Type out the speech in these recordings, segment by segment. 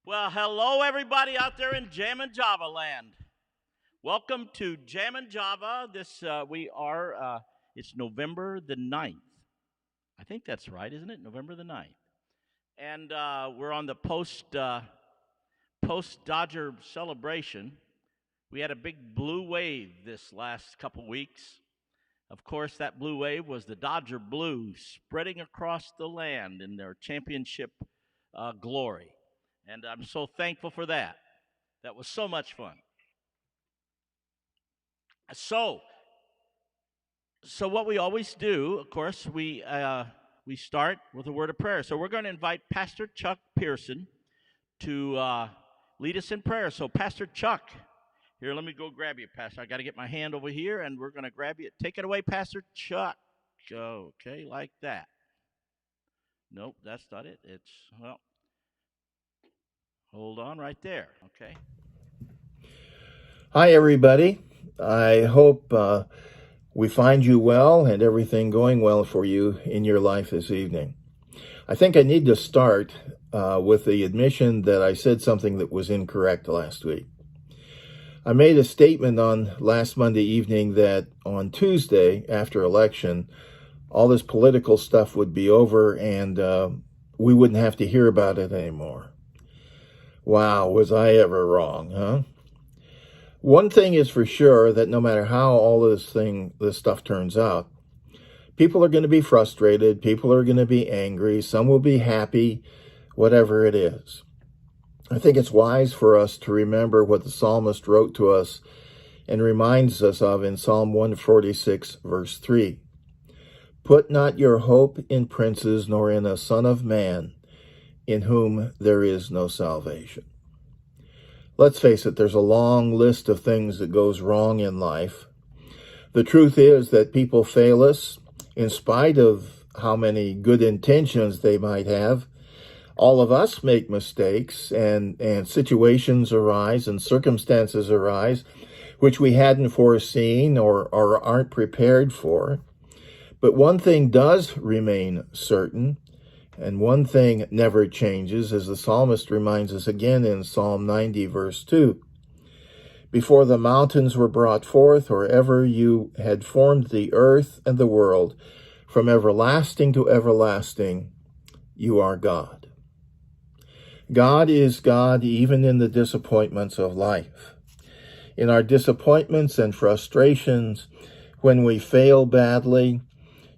Well, hello everybody out there in Jammin' Java land. Welcome to Jammin' Java. It's November the 9th. I think that's right, isn't it? November the 9th. And we're on the post-Dodger celebration. We had a big blue wave this last couple weeks. Of course, that blue wave was the Dodger Blues spreading across the land in their championship glory. And I'm so thankful for that. That was so much fun. So what we always do, of course, we start with a word of prayer. So we're going to invite Pastor Chuck Pearson to lead us in prayer. So Pastor Chuck, here, let me go grab you, Pastor. I got to get my hand over here, and we're going to grab you. Take it away, Pastor Chuck. Okay, like that. Nope, that's not it. Hold on right there, okay? Hi, everybody. I hope we find you well and everything going well for you in your life this evening. I think I need to start with the admission that I said something that was incorrect last week. I made a statement on last Monday evening that on Tuesday, after election, all this political stuff would be over and we wouldn't have to hear about it anymore. Wow, was I ever wrong, huh? One thing is for sure, that no matter how all this stuff turns out, people are going to be frustrated, people are going to be angry, some will be happy, whatever it is. I think it's wise for us to remember what the psalmist wrote to us and reminds us of in Psalm 146, verse 3. Put not your hope in princes, nor in a son of man, in whom there is no salvation. Let's face it, there's a long list of things that goes wrong in life. The truth is that people fail us in spite of how many good intentions they might have. All of us make mistakes, and situations arise and circumstances arise which we hadn't foreseen or aren't prepared for. But one thing does remain certain, and one thing never changes, as the psalmist reminds us again in Psalm 90, verse 2. Before the mountains were brought forth, or ever you had formed the earth and the world, from everlasting to everlasting, you are God. God is God even in the disappointments of life. In our disappointments and frustrations, when we fail badly,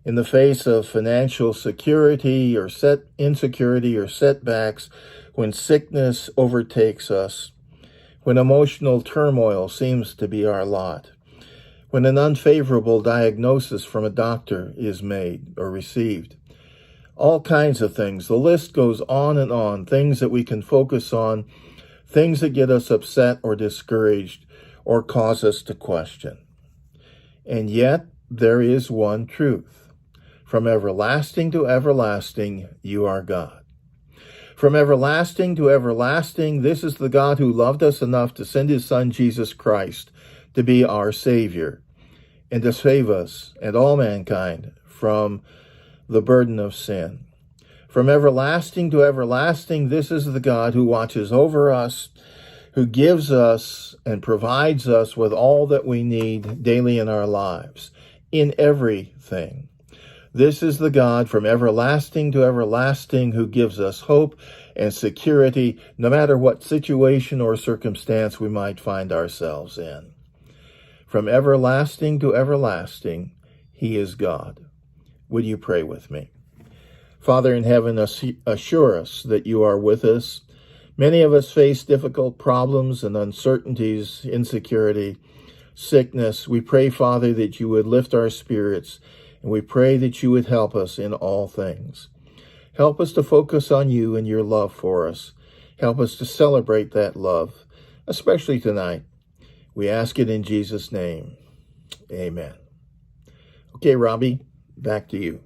in the face of financial security or insecurity or setbacks, when sickness overtakes us, when emotional turmoil seems to be our lot, when an unfavorable diagnosis from a doctor is made or received. All kinds of things. The list goes on, things that we can focus on, things that get us upset or discouraged or cause us to question. And yet, there is one truth. From everlasting to everlasting, you are God. From everlasting to everlasting, this is the God who loved us enough to send his Son, Jesus Christ, to be our Savior and to save us and all mankind from the burden of sin. From everlasting to everlasting, this is the God who watches over us, who gives us and provides us with all that we need daily in our lives, in everything. This is the God from everlasting to everlasting who gives us hope and security no matter what situation or circumstance we might find ourselves in. From everlasting to everlasting, he is God. Would you pray with me? Father in heaven, assure us that you are with us. Many of us face difficult problems and uncertainties, insecurity, sickness. We pray, Father, that you would lift our spirits, and we pray that you would help us in all things. Help us to focus on you and your love for us. Help us to celebrate that love, especially tonight. We ask it in Jesus' name. Amen. Okay, Robbie, back to you.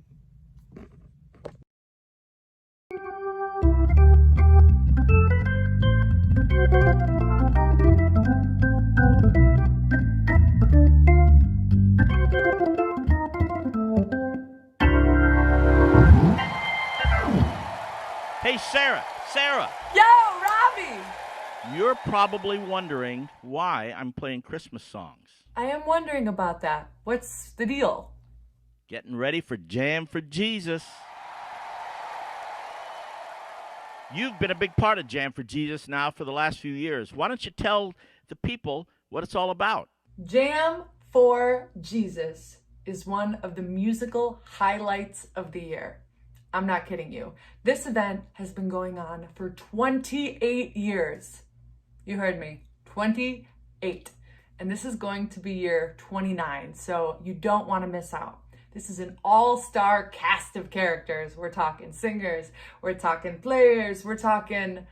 Hey, Sarah, Yo, Robbie! you're probably wondering why I'm playing Christmas songs. I am wondering about that. What's the deal? Getting ready for Jam for Jesus. You've been a big part of Jam for Jesus now for the last few years. Why don't you tell the people what it's all about? Jam for Jesus is one of the musical highlights of the year. I'm not kidding you. This event has been going on for 28 years. You heard me, 28. And this is going to be year 29, so you don't want to miss out. This is an all-star cast of characters. We're talking singers, we're talking players, we're talking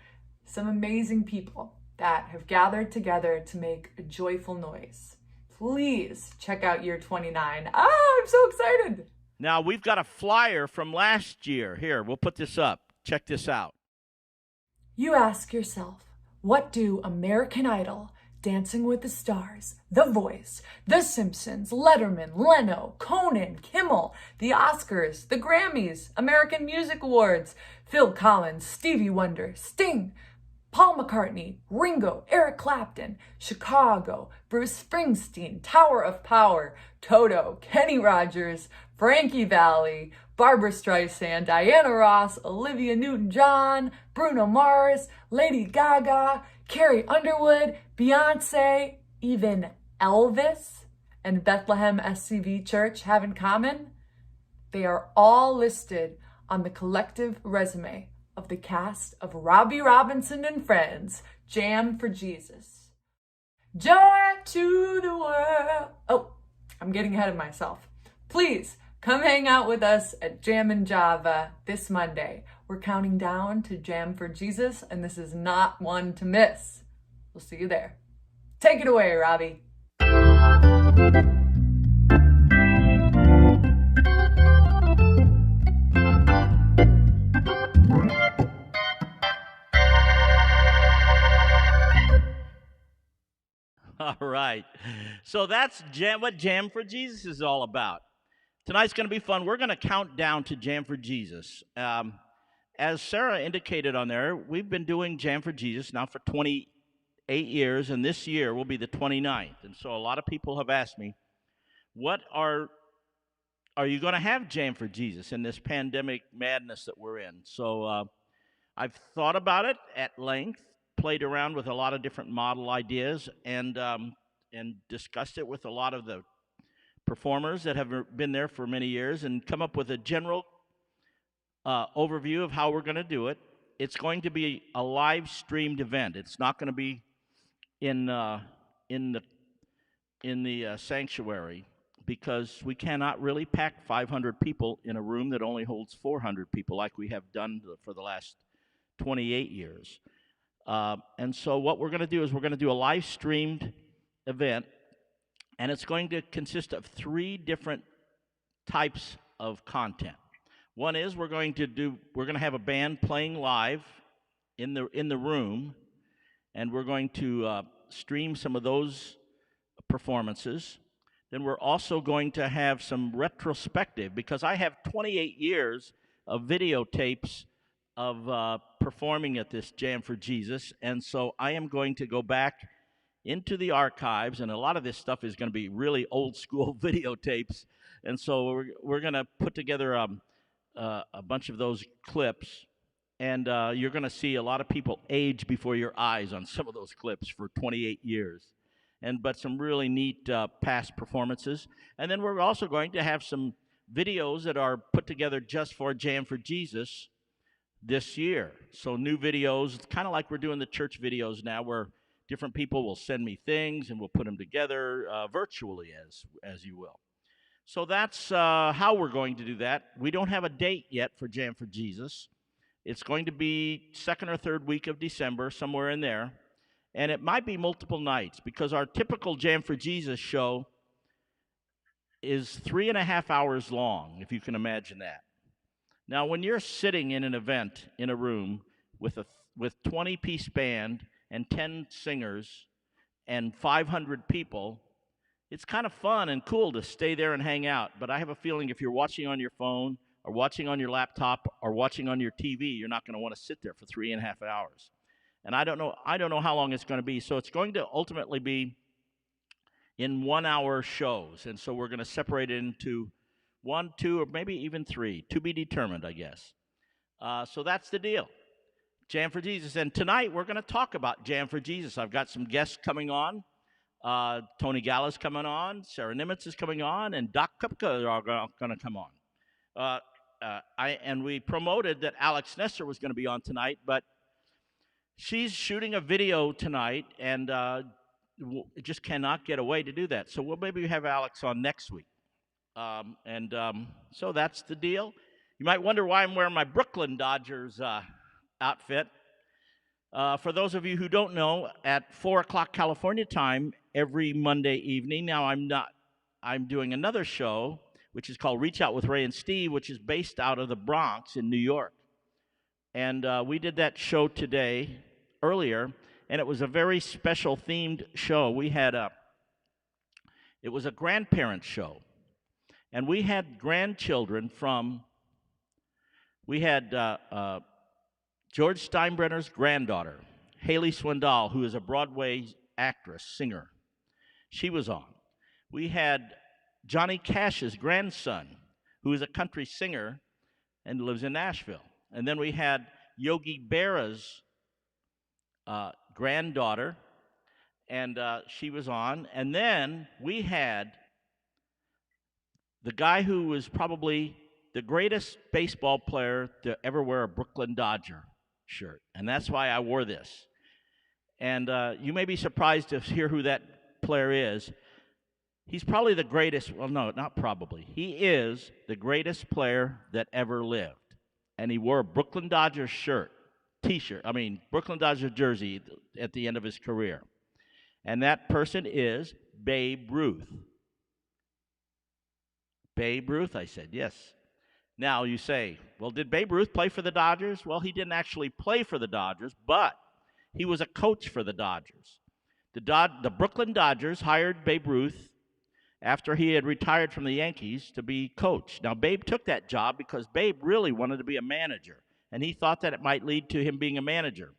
some amazing people that have gathered together to make a joyful noise. Please check out year 29. I'm so excited. Now, we've got a flyer from last year. Here, we'll put this up. Check this out. You ask yourself, what do American Idol, Dancing with the Stars, The Voice, The Simpsons, Letterman, Leno, Conan, Kimmel, the Oscars, the Grammys, American Music Awards, Phil Collins, Stevie Wonder, Sting, Paul McCartney, Ringo, Eric Clapton, Chicago, Bruce Springsteen, Tower of Power, Toto, Kenny Rogers, Frankie Valli, Barbra Streisand, Diana Ross, Olivia Newton-John, Bruno Mars, Lady Gaga, Carrie Underwood, Beyonce, even Elvis and Bethlehem SCV Church have in common? They are all listed on the collective resume of the cast of Robbie Robinson and Friends, Jam for Jesus. Joy to the world. Oh, I'm getting ahead of myself. Please come hang out with us at Jam in Java this Monday. We're counting down to Jam for Jesus, and this is not one to miss. We'll see you there. Take it away, Robbie. All right. So that's what Jam for Jesus is all about. Tonight's going to be fun. We're going to count down to Jam for Jesus. As Sarah indicated on there, we've been doing Jam for Jesus now for 28 years, and this year will be the 29th. And so a lot of people have asked me, what are you going to have Jam for Jesus in this pandemic madness that we're in? So I've thought about it at length, played around with a lot of different model ideas, and discussed it with a lot of the performers that have been there for many years, and come up with a general overview of how we're going to do it. It's going to be a live streamed event. It's not going to be in the in the sanctuary because we cannot really pack 500 people in a room that only holds 400 people like we have done for the last 28 years. And so what we're going to do is we're going to do a live streamed event, and it's going to consist of 3 different types of content. One is we're going to have a band playing live in the room, and we're going to stream some of those performances. Then we're also going to have some retrospective, because I have 28 years of videotapes of performing at this Jam for Jesus, and so I am going to go back into the archives, and a lot of this stuff is going to be really old school videotapes, and so we're going to put together a bunch of those clips, and you're going to see a lot of people age before your eyes on some of those clips for 28 years, but some really neat past performances. And then we're also going to have some videos that are put together just for Jam for Jesus this year. So new videos, kind of like we're doing the church videos now, where different people will send me things and we'll put them together virtually, as you will. So that's how we're going to do that. We don't have a date yet for Jam for Jesus. It's going to be second or third week of December, somewhere in there. And it might be multiple nights, because our typical Jam for Jesus show is 3.5 hours long, if you can imagine that. Now, when you're sitting in an event in a room with 20-piece band and 10 singers and 500 people, it's kind of fun and cool to stay there and hang out. But I have a feeling if you're watching on your phone or watching on your laptop or watching on your TV, you're not going to want to sit there for 3.5 hours. And I don't know how long it's going to be. So it's going to ultimately be in 1-hour shows. And so we're going to separate it into 1, 2, or maybe even 3, to be determined, I guess. So that's the deal. Jam for Jesus. And tonight we're going to talk about Jam for Jesus. I've got some guests coming on. Tony Galla's coming on. Sarah Nimitz is coming on. And Doc Kupka are going to come on. And we promoted that Alex Nestor was going to be on tonight, but she's shooting a video tonight and just cannot get away to do that. So we'll maybe have Alex on next week. So that's the deal. You might wonder why I'm wearing my Brooklyn Dodgers outfit. For those of you who don't know, at 4 o'clock California time every Monday evening, now I'm doing another show, which is called Reach Out with Ray and Steve, which is based out of the Bronx in New York. And we did that show earlier, and it was a very special themed show. It was a grandparent show. And we had grandchildren we had George Steinbrenner's granddaughter, Haley Swindoll, who is a Broadway actress, singer. She was on. We had Johnny Cash's grandson, who is a country singer and lives in Nashville. And then we had Yogi Berra's granddaughter, and she was on. And then we had the guy who was probably the greatest baseball player to ever wear a Brooklyn Dodger shirt. And that's why I wore this. And you may be surprised to hear who that player is. He's probably the greatest. Well, no, not probably. He is the greatest player that ever lived. And he wore a Brooklyn Dodgers Brooklyn Dodgers jersey at the end of his career. And that person is Babe Ruth. Babe Ruth, I said, yes. Now you say, well, did Babe Ruth play for the Dodgers? Well, he didn't actually play for the Dodgers, but he was a coach for the Dodgers. The Brooklyn Dodgers hired Babe Ruth after he had retired from the Yankees to be coach. Now, Babe took that job because Babe really wanted to be a manager, and he thought that it might lead to him being a manager.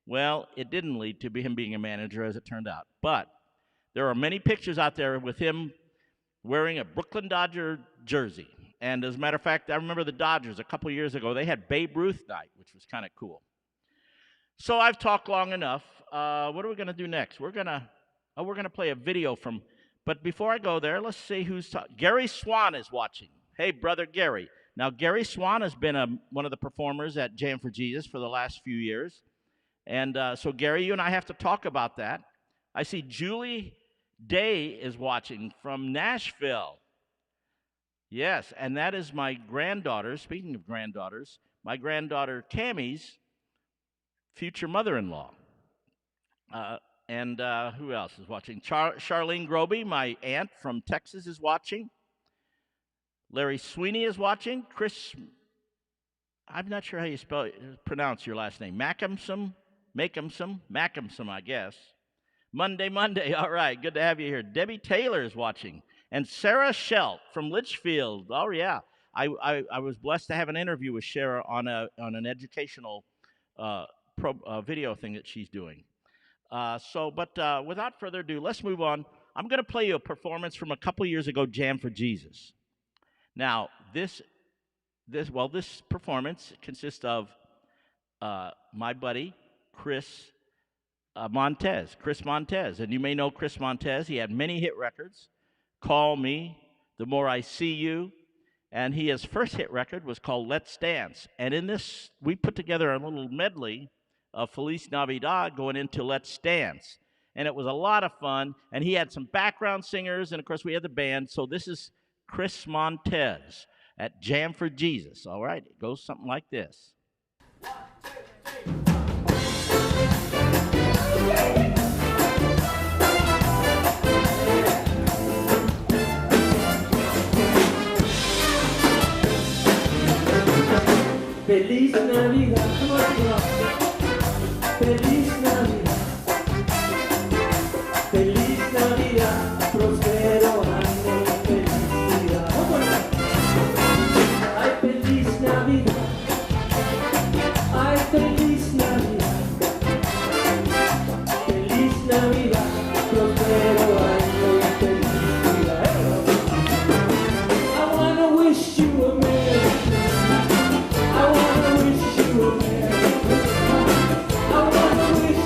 Well, it didn't lead to him being a manager, as it turned out. But there are many pictures out there with him wearing a Brooklyn Dodger jersey. And as a matter of fact, I remember the Dodgers a couple years ago, they had Babe Ruth night, which was kind of cool. So I've talked long enough. What are we going to do next? We're going to play a video from, but before I go there, let's see who's talking. Gary Swan is watching. Hey, brother Gary. Now, Gary Swan has been one of the performers at Jam for Jesus for the last few years. And so, Gary, you and I have to talk about that. I see Julie Day is watching from Nashville. Yes, and that is my granddaughter. Speaking of granddaughters, my granddaughter Tammy's future mother-in-law. And who else is watching? Charlene Groby, my aunt from Texas, is watching. Larry Sweeney is watching. Chris, I'm not sure how you pronounce your last name. Macamson, I guess. Monday. All right, good to have you here. Debbie Taylor is watching. And Sarah Schelt from Litchfield. Oh, yeah. I was blessed to have an interview with Sarah on an educational video thing that she's doing. But without further ado, let's move on. I'm going to play you a performance from a couple years ago, Jam for Jesus. Now, this performance consists of my buddy, Chris Montez, and you may know Chris Montez. He had many hit records, Call Me, The More I See You, and his first hit record was called Let's Dance. And in this, we put together a little medley of Feliz Navidad going into Let's Dance. And it was a lot of fun, and he had some background singers, and of course we had the band. So this is Chris Montez at Jam for Jesus. All right, it goes something like this. 1, 2, 3. Feliz Navidad, come on. Feliz Navidad, Feliz Navidad, prospero año y felicidad. Ay, Feliz Navidad, ay, Feliz Navidad, Feliz Navidad, prospero año y felicidad. I wanna wish you a Merry Christmas. I wanna wish you a Merry Christmas. I wanna wish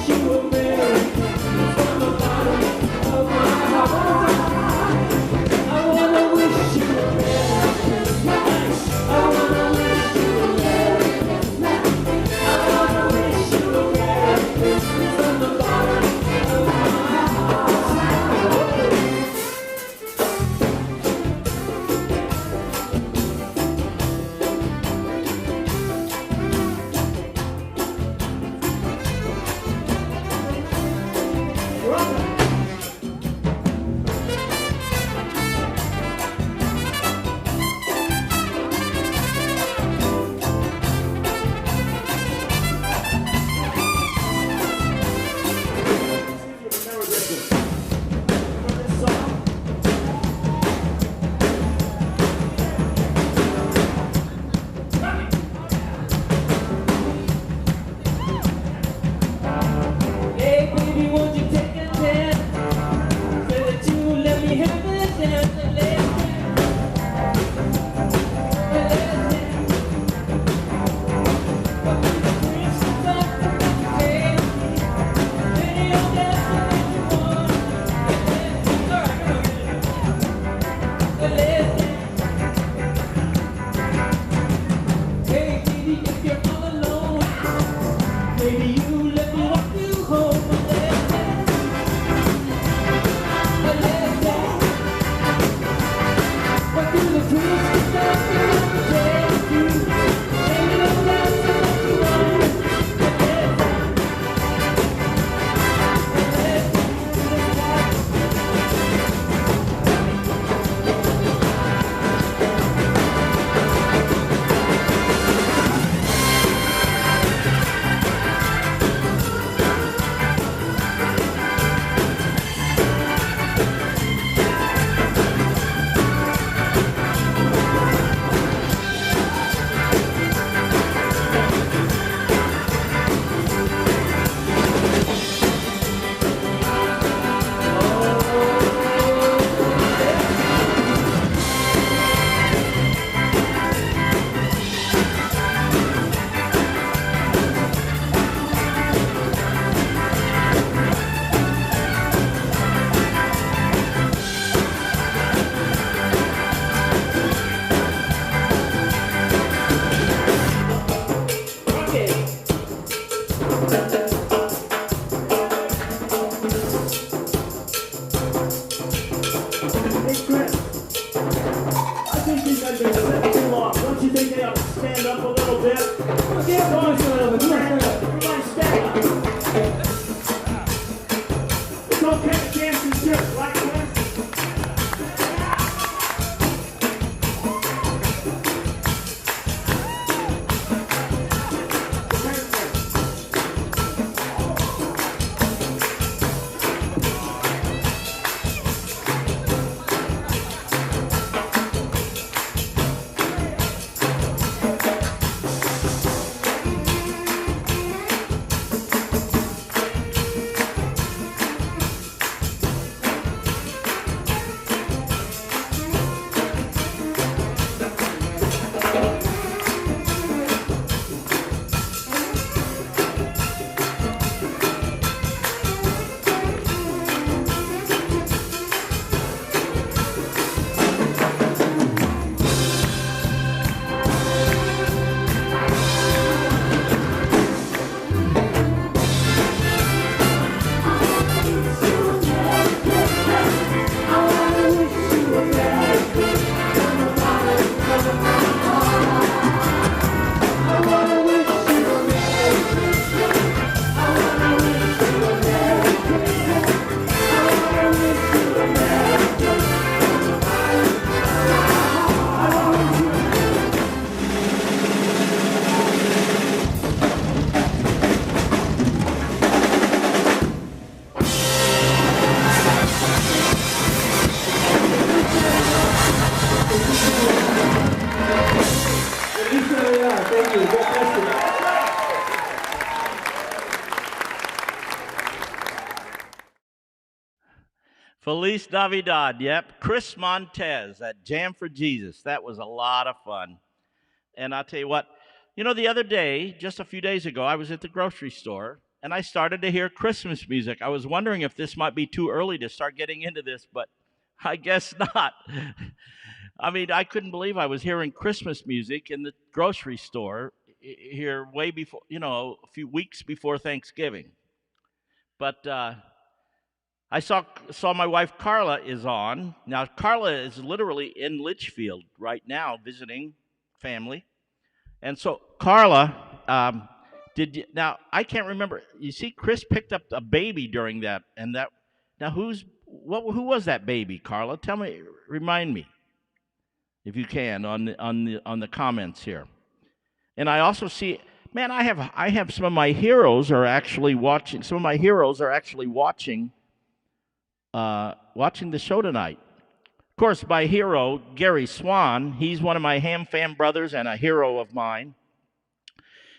Feliz Navidad. Yep. Chris Montez at Jam for Jesus. That was a lot of fun. And I'll tell you what, the other day, just a few days ago, I was at the grocery store and I started to hear Christmas music. I was wondering if this might be too early to start getting into this, but I guess not. I mean, I couldn't believe I was hearing Christmas music in the grocery store here way before, a few weeks before Thanksgiving. But I saw my wife Carla is on. Now, Carla is literally in Litchfield right now visiting family. And so, Carla, now I can't remember. You see, Chris picked up a baby during that, and that. Now, who was that baby, Carla? Tell me, remind me, if you can, on the comments here. And I also see, man, I have some of my heroes are actually watching. Some of my heroes are actually watching the show tonight. Of course, my hero, Gary Swan, he's one of my Ham Fam brothers and a hero of mine.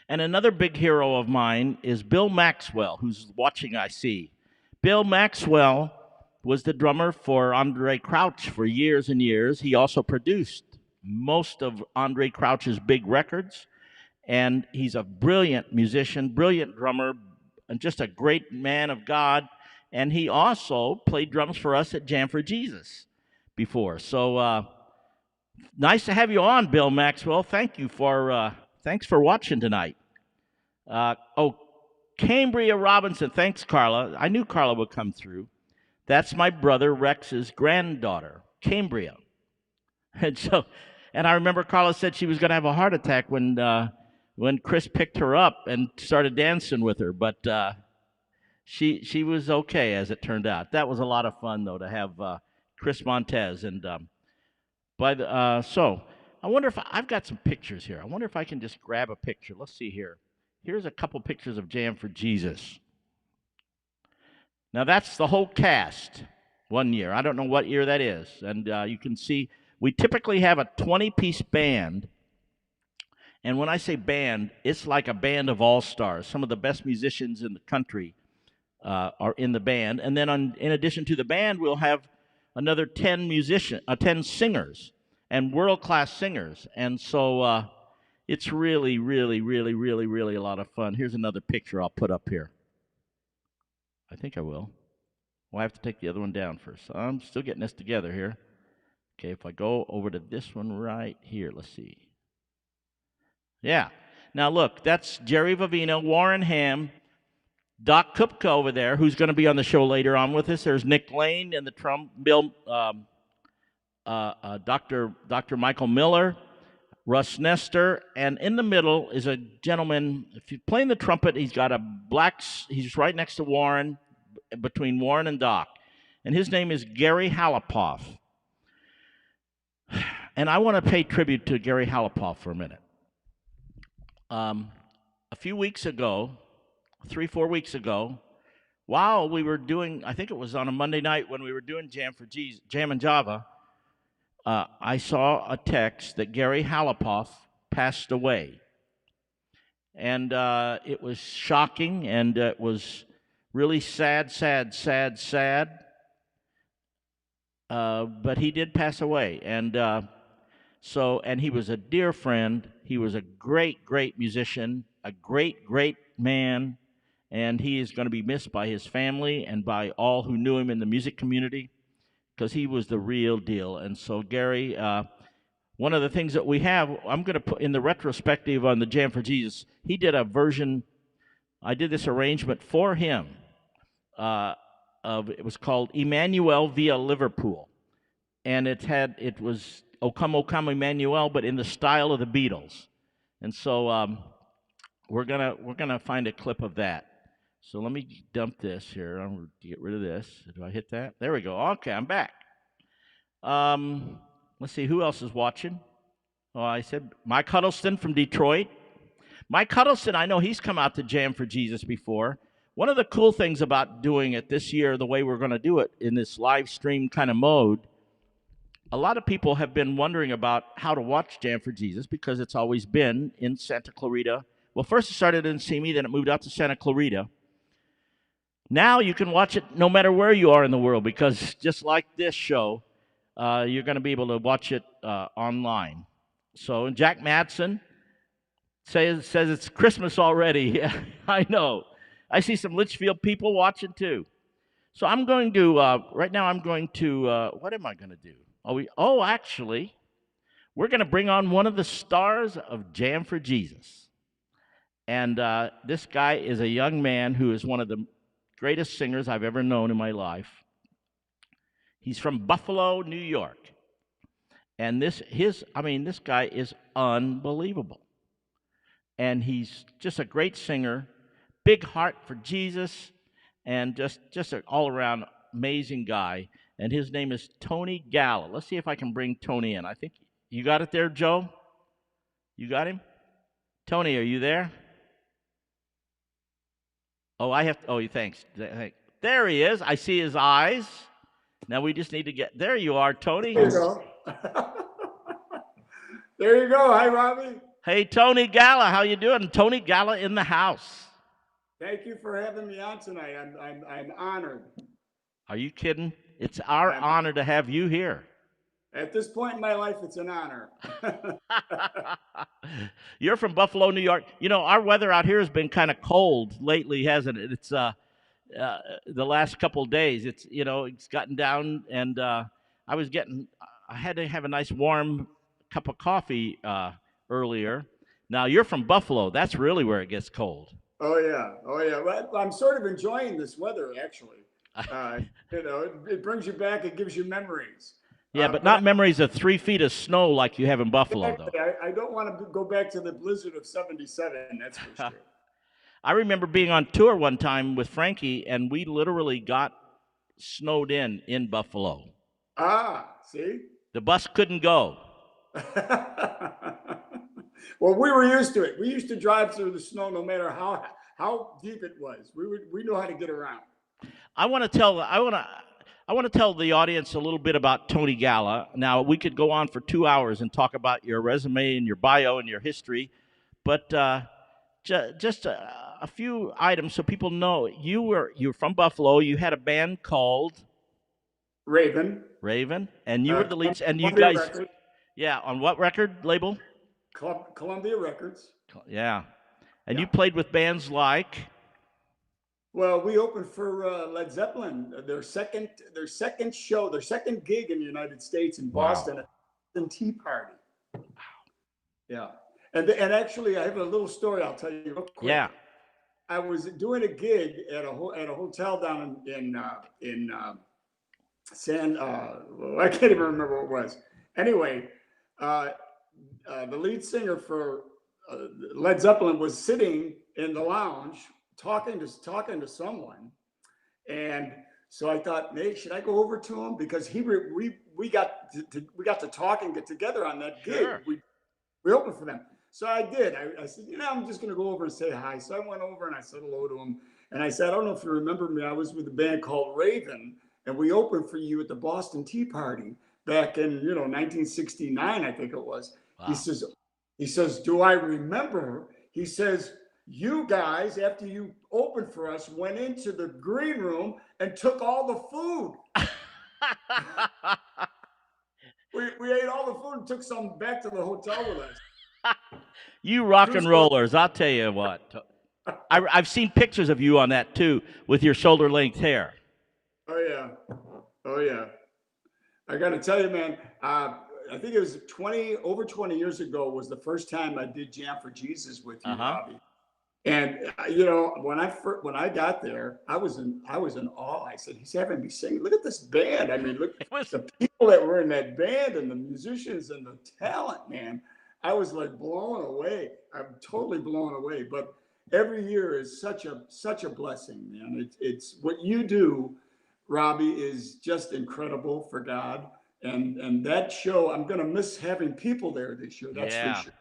And another big hero of mine is Bill Maxwell, who's watching, I see. Bill Maxwell was the drummer for Andre Crouch for years and years. He also produced most of Andre Crouch's big records. And he's a brilliant musician, brilliant drummer, and just a great man of God. And he also played drums for us at Jam for Jesus before. So nice to have you on, Bill Maxwell. Thanks for watching tonight. Cambria Robinson. Thanks, Carla. I knew Carla would come through. That's my brother Rex's granddaughter, Cambria. And I remember Carla said she was going to have a heart attack when Chris picked her up and started dancing with her, but she was okay as it turned out. That was a lot of fun though to have Chris Montez and so I wonder if I've got some pictures here. I wonder if I can just grab a picture. Let's see here. Here's a couple pictures of Jam for Jesus. Now that's the whole cast one year. I don't know what year that is, and you can see we typically have a 20-piece band. And when I say band, it's like a band of all-stars. Some of the best musicians in the country are in the band. And then in addition to the band, we'll have another 10 singers and world-class singers. And so it's really, really, really, really, really a lot of fun. Here's another picture I'll put up here. I think I will. Well, I have to take the other one down first. I'm still getting this together here. Okay, if I go over to this one right here, let's see. Yeah. Now, look, that's Jerry Vivino, Warren Ham, Doc Kupka over there, who's going to be on the show later on with us. There's Nick Lane and the Bill, Dr. Michael Miller, Russ Nestor, and in the middle is a gentleman. If you're playing the trumpet, he's got he's right next to Warren, between Warren and Doc, and his name is Gary Halapoff. And I want to pay tribute to Gary Halapoff for a minute. A few weeks ago, 3-4 weeks ago, while we were doing, I think it was on a Monday night when we were doing Jam and Java, I saw a text that Gary Halapoff passed away. And it was shocking, and it was really sad. But he did pass away. And and he was a dear friend. He was a great, great musician, a great, great man, and he is going to be missed by his family and by all who knew him in the music community because he was the real deal. And so, Gary, one of the things that we have, I'm going to put in the retrospective on the Jam for Jesus, he did a version, I did this arrangement for him it was called Emmanuel via Liverpool. And it was O Come Emmanuel, but in the style of the Beatles. And so we're gonna find a clip of that. So let me dump this here. I'm going to get rid of this. Do I hit that? There we go. Okay, I'm back. Let's see, who else is watching? Oh, I said Mike Huddleston from Detroit. Mike Huddleston, I know he's come out to Jam for Jesus before. One of the cool things about doing it this year, the way we're going to do it in this live stream kind of mode, a lot of people have been wondering about how to watch Jam for Jesus because it's always been in Santa Clarita. Well, first it started in Simi, then it moved out to Santa Clarita. Now you can watch it no matter where you are in the world because just like this show, you're going to be able to watch it online. So, and Jack Madsen says it's Christmas already. Yeah, I know. I see some Litchfield people watching too. So I'm going to right now. I'm going to what am I going to do? Actually, we're going to bring on one of the stars of Jam for Jesus, and this guy is a young man who is one of the greatest singers I've ever known in my life. He's from Buffalo, New York, and this guy is unbelievable, and he's just a great singer, big heart for Jesus, and just an all around amazing guy. And his name is Tony Galla. Let's see if I can bring Tony in. I think you got it there, Joe. You got him, Tony. Are you there? Oh, I have. Oh, thanks. There he is. I see his eyes. Now we just need to get. There you are, Tony. There you go. There you go. Hi, Robbie. Hey, Tony Galla, how you doing? Tony Galla in the house. Thank you for having me on tonight. I'm honored. Are you kidding? It's our honor to have you here. At this point in my life, it's an honor. You're from Buffalo, New York. You know, our weather out here has been kind of cold lately, hasn't it? It's the last couple of days. It's gotten down, and I had to have a nice warm cup of coffee earlier. Now you're from Buffalo. That's really where it gets cold. Oh yeah. Well, I'm sort of enjoying this weather, actually. It brings you back. It gives you memories. Yeah, but not memories of 3 feet of snow like you have in Buffalo, though. I don't want to go back to the blizzard of '77. That's for sure. I remember being on tour one time with Frankie, and we literally got snowed in Buffalo. See? The bus couldn't go. Well, we were used to it. We used to drive through the snow no matter how deep it was. We knew how to get around. I want to tell the audience a little bit about Tony Galla. Now, we could go on for 2 hours and talk about your resume and your bio and your history, but just a few items so people know. You're from Buffalo. You had a band called Raven, and you were the lead. And you Columbia guys, Records. Yeah, on what record label? Columbia Records. Yeah, and you played with bands like. Well, we opened for Led Zeppelin. Their second show, their second gig in the United States in Boston, at the Tea Party. Wow. Yeah, and actually, I have a little story I'll tell you real quick. Yeah. I was doing a gig at a hotel down in I can't even remember what it was. Anyway, the lead singer for Led Zeppelin was sitting in the lounge talking to someone, and so I thought, hey, should I go over to him, because we got to talk and get together on that gig. Sure. We opened for them. So I did. I said, I'm just going to go over and say hi. So I went over and I said hello to him. And I said, I don't know if you remember me. I was with a band called Raven, and we opened for you at the Boston Tea Party back in 1969, I think it was. Wow. He says, do I remember? He says, you guys, after you opened for us, went into the green room and took all the food. we ate all the food and took some back to the hotel with us. You rock and rollers, I'll tell you what. I've seen pictures of you on that too, with your shoulder length hair. Oh yeah. I got to tell you, man, I think it was over 20 years ago was the first time I did Jam for Jesus with you, Robbie. And when I got there, I was in awe. I said, he's having me sing. Look at this band. I mean, look at the people that were in that band and the musicians and the talent, man. I was like blown away. I'm totally blown away. But every year is such a blessing, man. It's what you do, Robbie, is just incredible for God. And that show, I'm gonna miss having people there this year. That's for sure.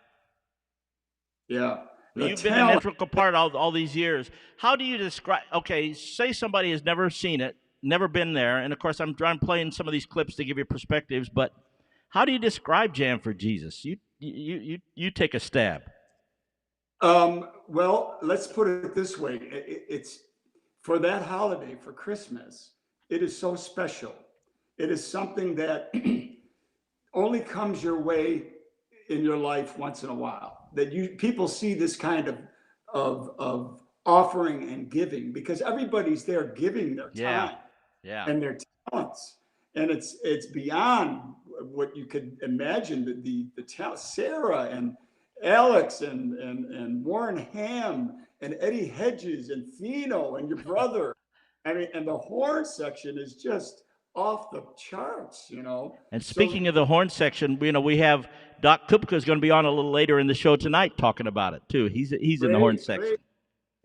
Yeah. You've been an integral part all these years. How do you describe? Okay, say somebody has never seen it, never been there, and of course I'm playing some of these clips to give you perspectives. But how do you describe Jam for Jesus? You take a stab. Well, let's put it this way. It's for that holiday, for Christmas, it is so special. It is something that only comes your way in your life once in a while. That people see this kind of offering and giving, because everybody's there giving their time and their talents, and it's beyond what you could imagine. The talent, Sarah and Alex and Warren Ham and Eddie Hedges and Fino and your brother. I mean, and the horn section is just off the charts, And speaking of the horn section, we have Doc Kupka is going to be on a little later in the show tonight talking about it too. He's in the horn section. Great.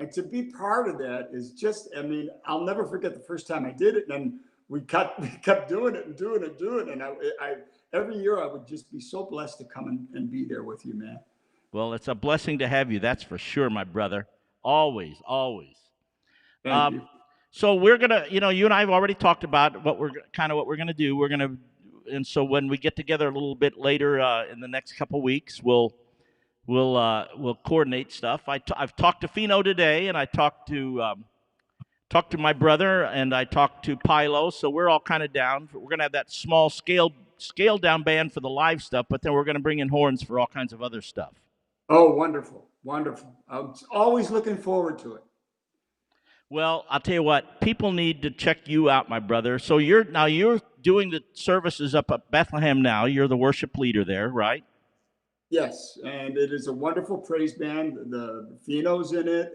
And to be part of that is just, I mean, I'll never forget the first time I did it. And we kept doing it and doing it. And I every year I would just be so blessed to come and be there with you, man. Well, it's a blessing to have you. That's for sure, my brother. Always, always. Thank you. So we're gonna, you and I have already talked about what we're gonna do. And so when we get together a little bit later in the next couple weeks, we'll coordinate stuff. I've talked to Fino today, and I talked to my brother, and I talked to Pilo. So we're all kind of down. We're gonna have that small scale down band for the live stuff, but then we're gonna bring in horns for all kinds of other stuff. Oh, wonderful, wonderful! I'm always looking forward to it. Well, I'll tell you what, people need to check you out, my brother. So you're doing the services up at Bethlehem now. You're the worship leader there, right? Yes, and it is a wonderful praise band. The Fino's in it,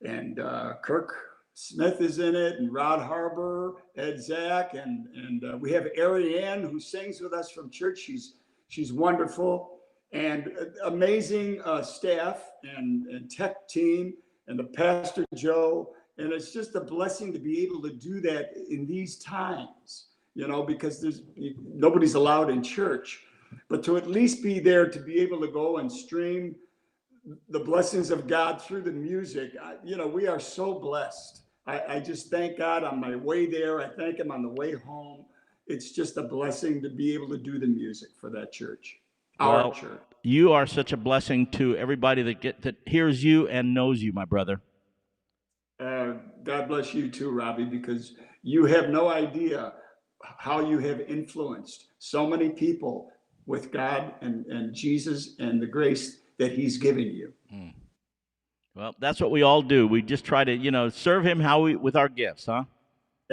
and Kirk Smith is in it, and Rod Harbour, Ed Zach, and we have Ariane who sings with us from church. She's wonderful, and amazing staff and tech team. And the Pastor Joe, and it's just a blessing to be able to do that in these times, because nobody's allowed in church, but to at least be there, to be able to go and stream the blessings of God through the music. We are so blessed. I just thank God on my way there. I thank him on the way home. It's just a blessing to be able to do the music for that church, our church. You are such a blessing to everybody that hears you and knows you, my brother. God bless you too, Robbie, because you have no idea how you have influenced so many people with God and Jesus and the grace that he's given you. Well, that's what we all do. We just try to, serve him with our gifts, huh?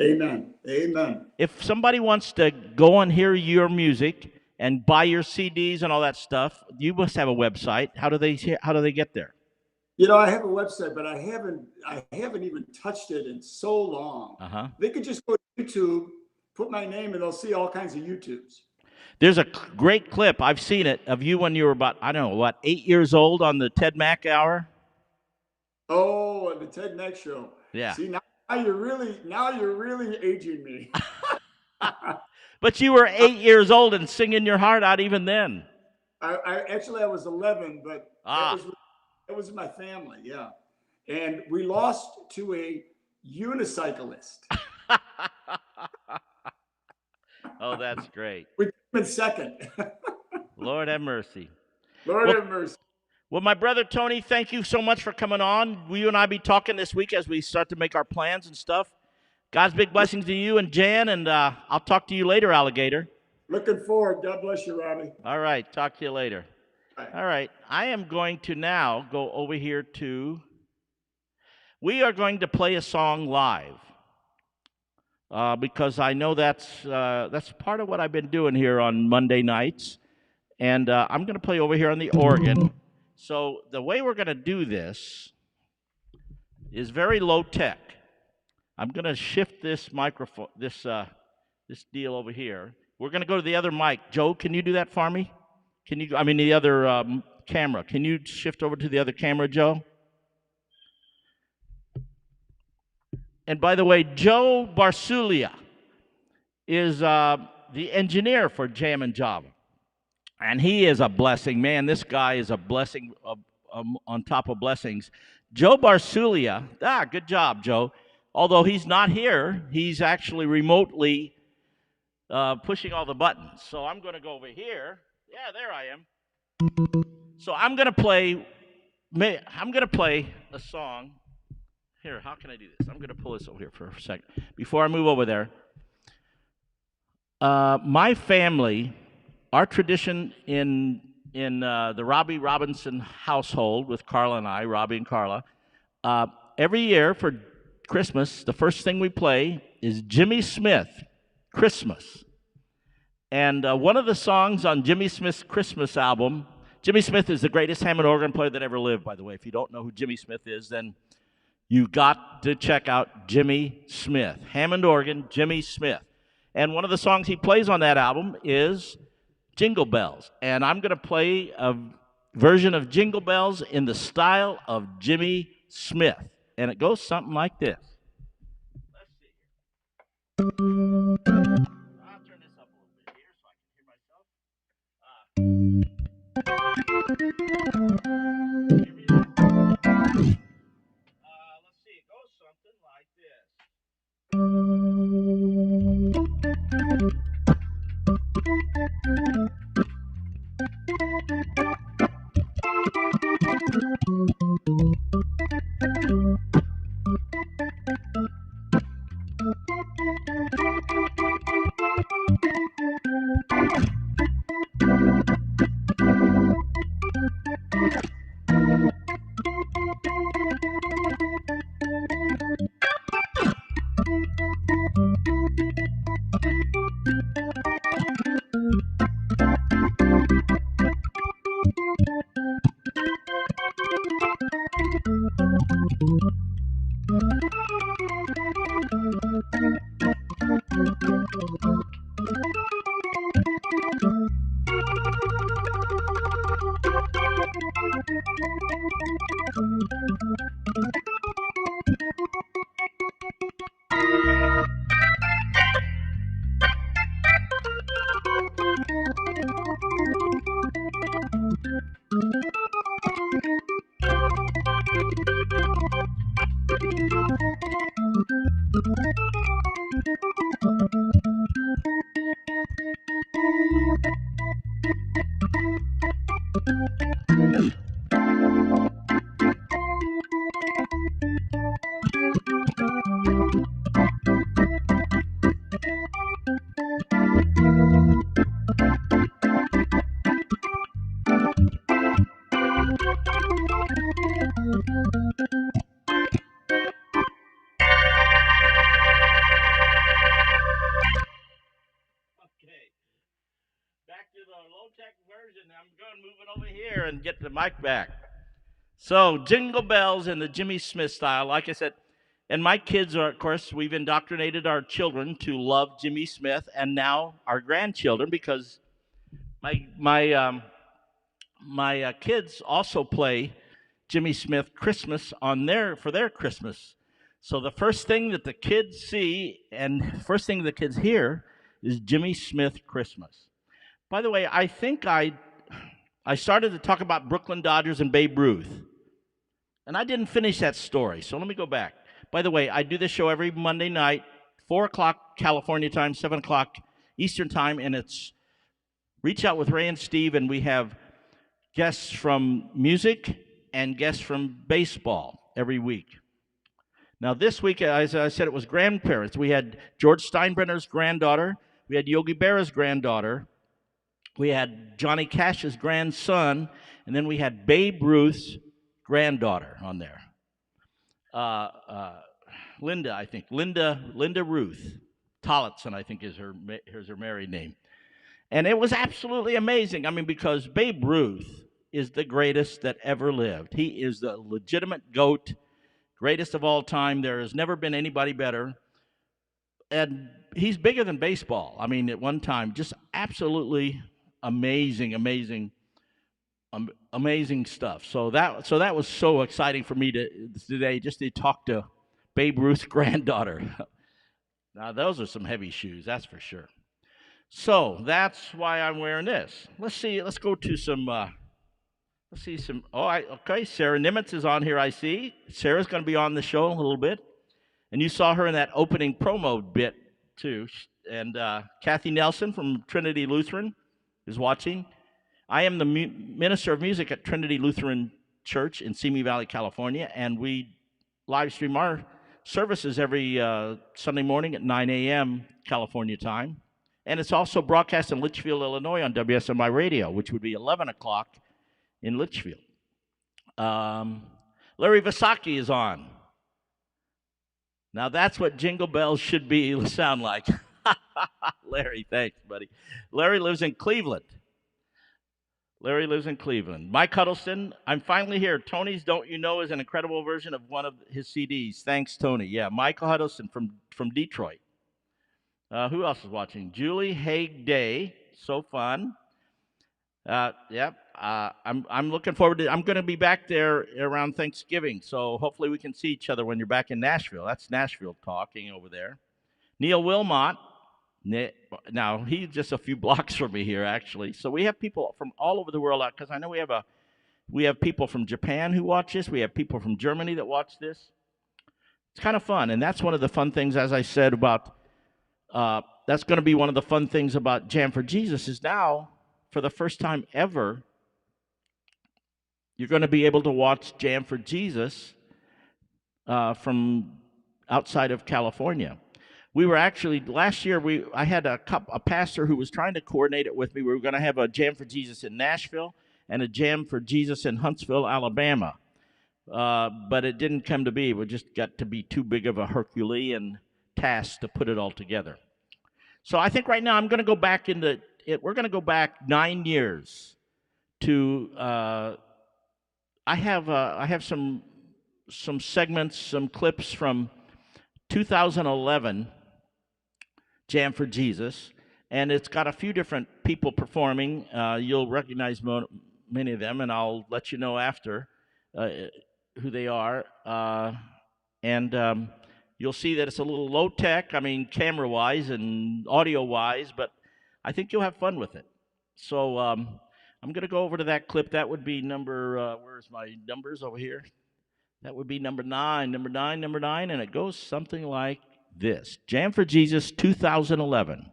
Amen. Amen. If somebody wants to go and hear your music and buy your CDs and all that stuff, you must have a website. How do they get there? I have a website, but I haven't even touched it in so long. They could just go to YouTube, put my name, and they'll see all kinds of YouTubes. There's a great clip, I've seen it, of you when you were about, 8 years old on the Ted Mack Hour. Oh, the Ted Mack Show. Yeah. See, now you're really aging me. But you were 8 years old and singing your heart out even then. I was 11, but that was my family, yeah. And we lost to a unicyclist. Oh, that's great. We came in second. Lord have mercy. Lord have mercy. Well, my brother Tony, thank you so much for coming on. Will you and I be talking this week as we start to make our plans and stuff? God's big blessings to you and Jan, and I'll talk to you later, Alligator. Looking forward. God bless you, Robbie. All right. Talk to you later. Bye. All right. I am going to now go over here we are going to play a song live because I know that's part of what I've been doing here on Monday nights. And I'm going to play over here on the organ. So the way we're going to do this is very low tech. I'm going to shift this microphone, this deal over here. We're going to go to the other mic. Joe, can you do that for me? The other camera. Can you shift over to the other camera, Joe? And by the way, Joe Barsulia is the engineer for Jam and Java. And he is a blessing. Man, this guy is a blessing on top of blessings. Joe Barsulia, good job, Joe. Although he's not here, he's actually remotely pushing all the buttons. So I'm going to go over here. Yeah, there I am. So I'm going to play a song. Here, how can I do this? I'm going to pull this over here for a second. Before I move over there, my family, our tradition in the Robbie Robinson household with Carla and I, Robbie and Carla, every year for Christmas, the first thing we play is Jimmy Smith, Christmas. And one of the songs on Jimmy Smith's Christmas album, Jimmy Smith is the greatest Hammond organ player that ever lived, by the way. If you don't know who Jimmy Smith is, then you got to check out Jimmy Smith. Hammond organ, Jimmy Smith. And one of the songs he plays on that album is Jingle Bells. And I'm going to play a version of Jingle Bells in the style of Jimmy Smith. And it goes something like this. Let's see here. I'll turn this up a little bit here so I can hear myself. Hear me now? Let's see. It goes something like this. Back to the low-tech version. I'm going moving over here and get the mic back. So, Jingle Bells in the Jimmy Smith style, like I said. And my kids are, of course, we've indoctrinated our children to love Jimmy Smith, and now our grandchildren, because my kids also play Jimmy Smith Christmas for their Christmas. So the first thing that the kids see and first thing the kids hear is Jimmy Smith Christmas. By the way, I think I started to talk about Brooklyn Dodgers and Babe Ruth, and I didn't finish that story, so let me go back. By the way, I do this show every Monday night, 4 o'clock California time, 7 o'clock Eastern time, and it's Reach Out with Ray and Steve, and we have guests from music and guests from baseball every week. Now, this week, as I said, it was grandparents. We had George Steinbrenner's granddaughter. We had Yogi Berra's granddaughter. We had Johnny Cash's grandson. And then we had Babe Ruth's granddaughter on there. Linda, I think. Linda Ruth. Tolleson, I think, is her married name. And it was absolutely amazing. I mean, because Babe Ruth is the greatest that ever lived. He is the legitimate GOAT, greatest of all time. There has never been anybody better. And he's bigger than baseball. I mean, at one time, just absolutely amazing stuff. So that was so exciting for me today, just to talk to Babe Ruth's granddaughter. Now, those are some heavy shoes, that's for sure. So that's why I'm wearing this. Let's go to some. Okay. Sarah Nimitz is on here, I see. Sarah's going to be on the show a little bit. And you saw her in that opening promo bit, too. And Kathy Nelson from Trinity Lutheran is watching. I am the minister of music at Trinity Lutheran Church in Simi Valley, California. And we live stream our services every Sunday morning at 9 a.m. California time. And it's also broadcast in Litchfield, Illinois on WSMI Radio, which would be 11 o'clock in Litchfield. Larry Vasaki is on. Now that's what jingle bells should sound like. Larry, thanks, buddy. Larry lives in Cleveland. Mike Huddleston, I'm finally here. Tony's Don't You Know is an incredible version of one of his CDs. Thanks, Tony. Yeah, Michael Huddleston from Detroit. Who else is watching? Julie Haig Day. So fun. I'm looking forward to. I'm going to be back there around Thanksgiving, so hopefully we can see each other when you're back in Nashville. That's Nashville talking over there. Neil Wilmot. Now he's just a few blocks from me here, actually. So we have people from all over the world, because I know we have people from Japan who watch this. We have people from Germany that watch this. It's kind of fun, and that's one of the fun things, as I said, about. That's going to be one of the fun things about Jam for Jesus is now, for the first time ever, you're going to be able to watch Jam for Jesus from outside of California. We were actually, last year, I had a pastor who was trying to coordinate it with me. We were going to have a Jam for Jesus in Nashville and a Jam for Jesus in Huntsville, Alabama. But it didn't come to be. It just got to be too big of a Herculean task to put it all together. So I think right now I'm going to go back we're going to go back 9 years to, I have some segments, some clips from 2011 Jam for Jesus, and it's got a few different people performing. You'll recognize many of them, and I'll let you know after who they are. And you'll see that it's a little low tech, camera-wise and audio-wise, but I think you'll have fun with it. So I'm going to go over to that clip. That would be where's my numbers over here? That would be number 9, and it goes something like this. Jam for Jesus 2011.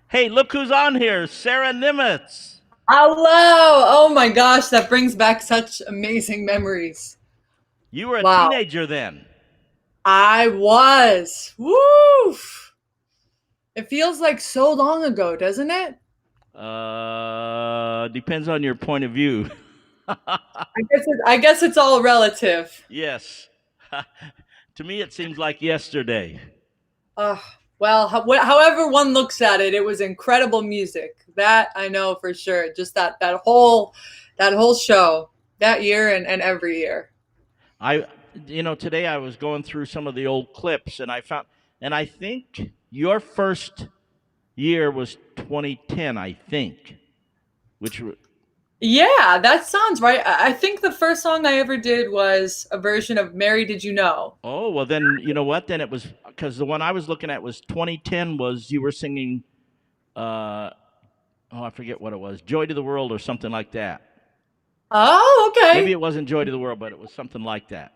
Hey, look who's on here, Sarah Nimitz. Hello! Oh my gosh, that brings back such amazing memories. You were a Wow. teenager then. I was. Woo! It feels like so long ago, doesn't it? Depends on your point of view. I guess it's all relative. Yes. To me, it seems like yesterday. Well, however one looks at it, it was incredible music. That I know for sure. Just that whole show that year and every year. Today I was going through some of the old clips, and I think your first year was 2010. I think, which Yeah, that sounds right. I think the first song I ever did was a version of "Mary Did You Know." Oh, well, then, you know what? Then it was because the one I was looking at was 2010 was you were singing, I forget what it was, Joy to the World or something like that. Oh, okay. Maybe it wasn't Joy to the World, but it was something like that.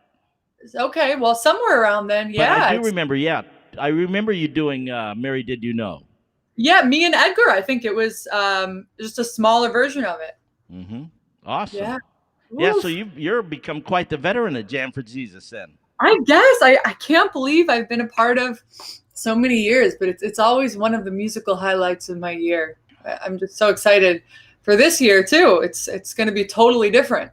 Okay, well, somewhere around then, But I yeah. do remember, I remember you doing Mary Did You Know? Yeah, me and Edgar, I think it was just a smaller version of it. Mm-hmm. Awesome. Yeah. Yeah, Oof. so you're become quite the veteran at Jam for Jesus then. I guess I can't believe I've been a part of so many years, but it's always one of the musical highlights of my year. I'm just so excited for this year too. It's going to be totally different.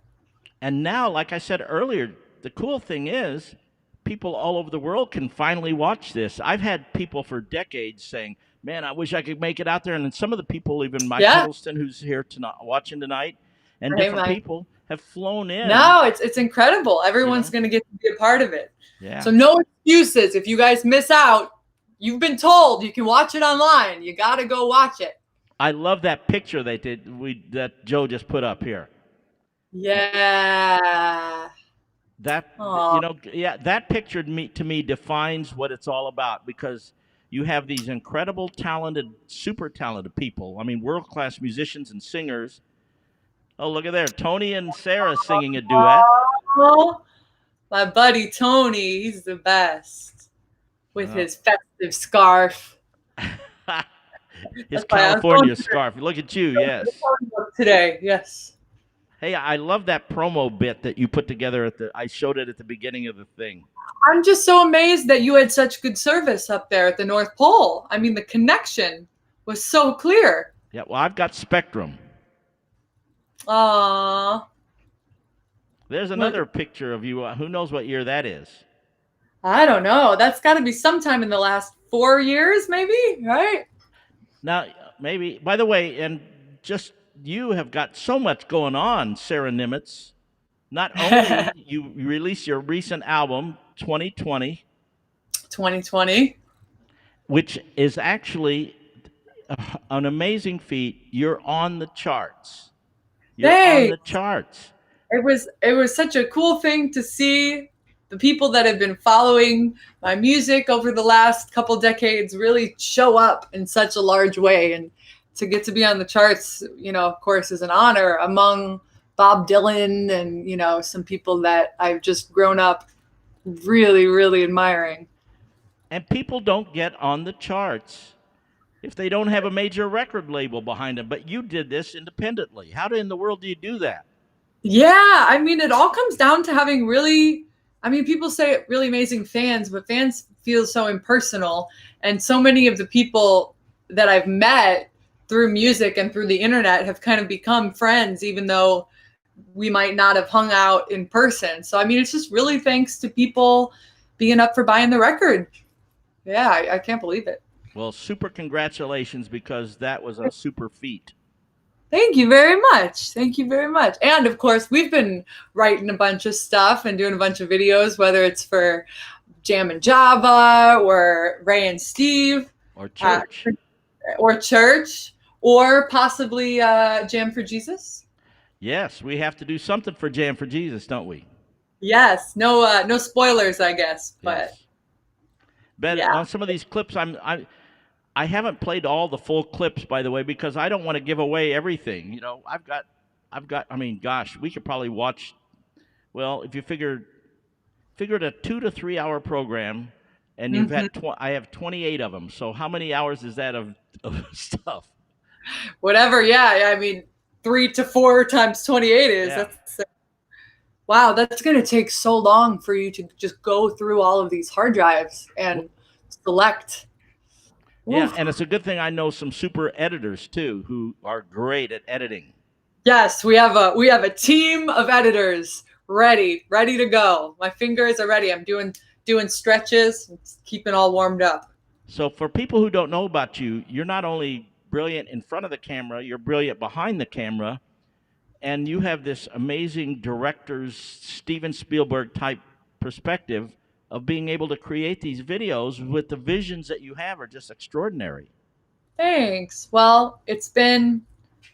And now, like I said earlier, the cool thing is people all over the world can finally watch this. I've had people for decades saying, man, I wish I could make it out there. And then some of the people, even Mike Yeah. Hiddleston, who's here tonight, watching tonight, and Hey, different Mike. people have flown in. No, it's incredible. Everyone's going to get to be a part of it. Yeah. So no excuses. If you guys miss out, you've been told you can watch it online. You got to go watch it. I love that picture that Joe just put up here. Yeah. That Aw. that picture to me defines what it's all about, because you have these incredible talented, super talented people. I mean, world-class musicians and singers. Oh, look at there. Tony and Sarah singing a duet. Oh, my buddy Tony, he's the best with his festive scarf. His California scarf. Look at you, yes. Today, yes. Hey, I love that promo bit that you put together I showed it at the beginning of the thing. I'm just so amazed that you had such good service up there at the North Pole. I mean, the connection was so clear. Yeah, well, I've got Spectrum. Aww. There's another picture of you. Who knows what year that is? I don't know. That's got to be sometime in the last 4 years, maybe, right? Now, maybe, by the way, and just you have got so much going on, Sarah Nimitz. Not only you released your recent album, 2020. 2020. Which is actually an amazing feat. You're on the charts. You're on the charts. It was such a cool thing to see the people that have been following my music over the last couple decades really show up in such a large way, and to get to be on the charts, of course, is an honor among Bob Dylan and some people that I've just grown up really, really admiring. And people don't get on the charts if they don't have a major record label behind them. But you did this independently. How in the world do you do that? Yeah, I mean, it all comes down to having people say really amazing fans, but fans feel so impersonal. And so many of the people that I've met through music and through the internet have kind of become friends, even though we might not have hung out in person. So, I mean, it's just really thanks to people being up for buying the record. Yeah, I can't believe it. Well, super congratulations, because that was a super feat. Thank you very much. Thank you very much. And of course, we've been writing a bunch of stuff and doing a bunch of videos, whether it's for Jam and Java or Ray and Steve. Or church. Or possibly Jam for Jesus. Yes, we have to do something for Jam for Jesus, don't we? Yes. No spoilers, I guess. But yes. But yeah. On some of these clips, I haven't played all the full clips, by the way, because I don't want to give away everything. I've got. I mean, gosh, we could probably watch. Well, if you figured a 2 to 3 hour program, and you've had I have 28 of them. So how many hours is that of stuff? Whatever. Yeah. I mean, 3 to 4 times 28 is that's wow. That's going to take so long for you to just go through all of these hard drives and select. Yeah, and it's a good thing I know some super editors too who are great at editing. Yes, we have a team of editors ready to go. My fingers are ready. I'm doing stretches, keeping all warmed up. So for people who don't know about you, you're not only brilliant in front of the camera, you're brilliant behind the camera, and you have this amazing director's Steven Spielberg type perspective of being able to create these videos with the visions that you have are just extraordinary. Thanks. Well, it's been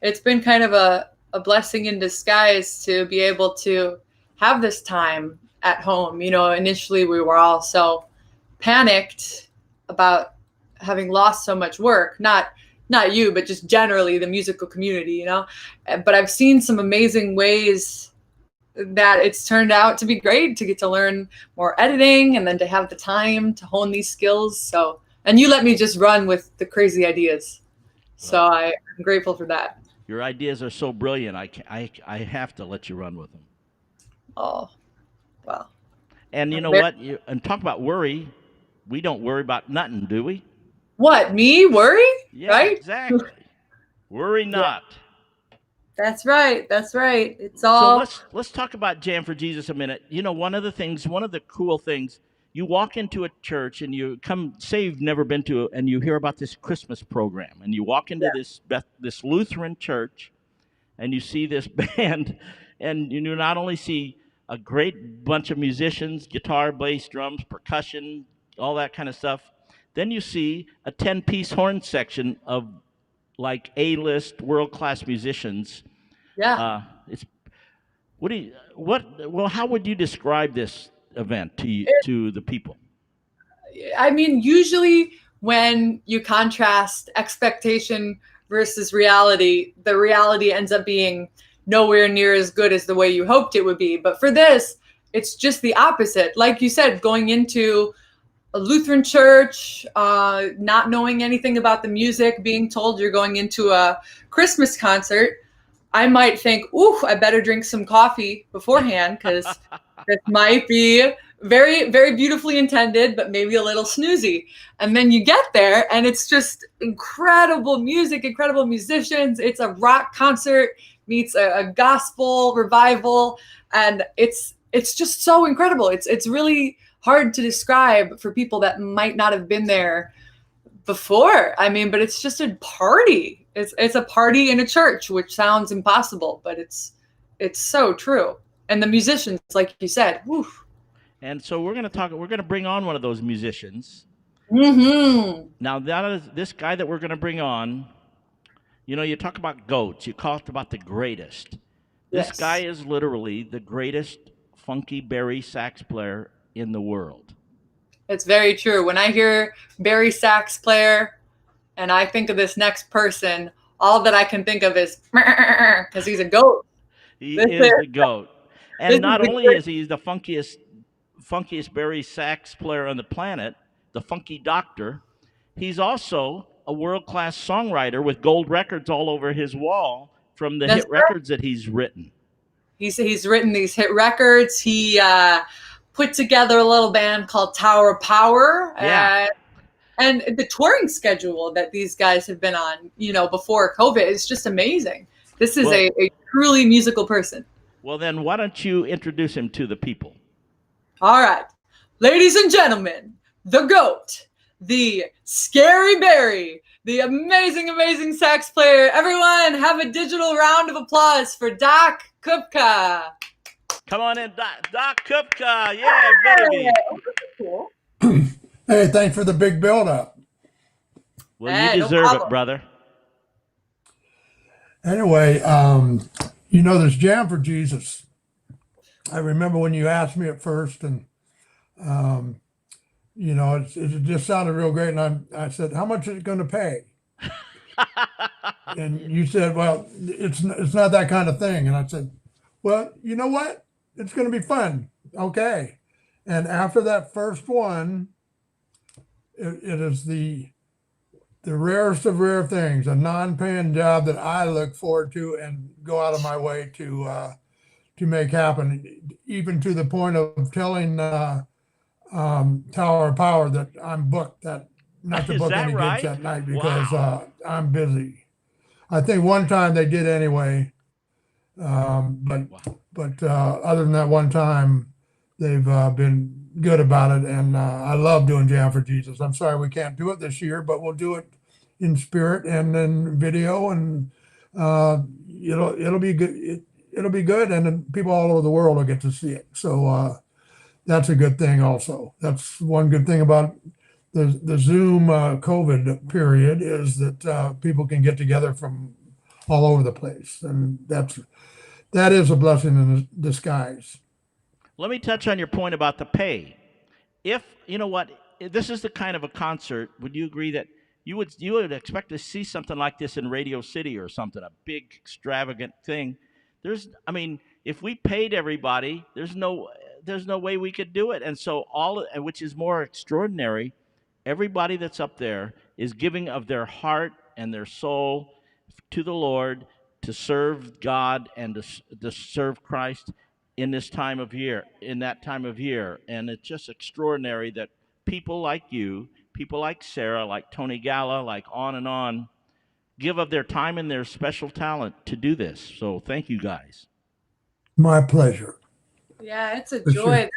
kind of a blessing in disguise to be able to have this time at home. You know, initially we were all so panicked about having lost so much work. Not you, but just generally the musical community, you know. But I've seen some amazing ways that it's turned out to be great to get to learn more editing and then to have the time to hone these skills. So, and you let me just run with the crazy ideas. So I'm grateful for that. Your ideas are so brilliant. I have to let you run with them. Oh, well. And you know what? And talk about worry. We don't worry about nothing, do we? What, me? Worry? Yeah, right? Exactly. Worry not. That's right. That's right. It's all. So let's talk about Jam for Jesus a minute. You know, one of the cool things, you walk into a church and you say you've never been to, and you hear about this Christmas program, and you walk into this Lutheran church, and you see this band, and you not only see a great bunch of musicians, guitar, bass, drums, percussion, all that kind of stuff, then you see a 10-piece horn section of like A-list world-class musicians. Yeah. How would you describe this event to the people? I mean, usually when you contrast expectation versus reality, the reality ends up being nowhere near as good as the way you hoped it would be. But for this, it's just the opposite. Like you said, going into a Lutheran church, not knowing anything about the music, being told you're going into a Christmas concert, I might think, ooh, I better drink some coffee beforehand because this might be very, very beautifully intended, but maybe a little snoozy. And then you get there and it's just incredible music, incredible musicians. It's a rock concert meets a gospel revival. And it's just so incredible. It's really hard to describe for people that might not have been there before. I mean, but it's just a party. It's a party in a church, which sounds impossible, but it's so true. And the musicians, like you said, whew. And so we're going to bring on one of those musicians. Mm-hmm. Now, this guy that we're going to bring on, you know, you talk about goats, you talked about the greatest. This guy is literally the greatest funky Barry sax player in the world. It's very true. When I hear Barry sax player and I think of this next person, all that I can think of is because he's a goat. He is the goat. And not only is he the funkiest Barry sax player on the planet, the funky doctor, he's also a world-class songwriter with gold records all over his wall from the hit records that he's written. He's written these hit records. He put together a little band called Tower of Power. Yeah. And the touring schedule that these guys have been on, you know, before COVID is just amazing. This is a truly musical person. Well, then why don't you introduce him to the people? All right. Ladies and gentlemen, the GOAT, the Scary Barry, the amazing, amazing sax player. Everyone have a digital round of applause for Doc Kupka. Come on in, Doc Kupka. Yeah, baby. Cool. Hey, thanks for the big build-up. Well, you deserve it, brother. Anyway, you know, this Jam for Jesus. I remember when you asked me at first, and you know, it just sounded real great. And I said, "How much is it going to pay?" And you said, "Well, it's not that kind of thing." And I said, "Well, you know what? It's going to be fun." Okay. And after that first one, it is the rarest of rare things, a non-paying job that I look forward to and go out of my way to make happen, even to the point of telling Tower of Power that I'm booked, that not to Is book that any gigs right? that night because Wow. I'm busy. I think one time they did anyway, but Wow. other than that one time, they've been good about it, and I love doing Jam for Jesus. I'm sorry we can't do it this year, but we'll do it in spirit and in video, and it'll be good. It'll be good, and then people all over the world will get to see it. So that's a good thing. Also, that's one good thing about the Zoom COVID period is that people can get together from all over the place, and that is a blessing in disguise. Let me touch on your point about the pay. If you know what, this is the kind of a concert. Would you agree that you would expect to see something like this in Radio City or something, a big extravagant thing? I mean, if we paid everybody, there's no way we could do it. And so which is more extraordinary, everybody that's up there is giving of their heart and their soul to the Lord to serve God and to serve Christ in this time of year, in that time of year. And it's just extraordinary that people like you, people like Sarah, like Tony Galla, like on and on, give of their time and their special talent to do this. So thank you guys. My pleasure. Yeah, it's a For joy. sure.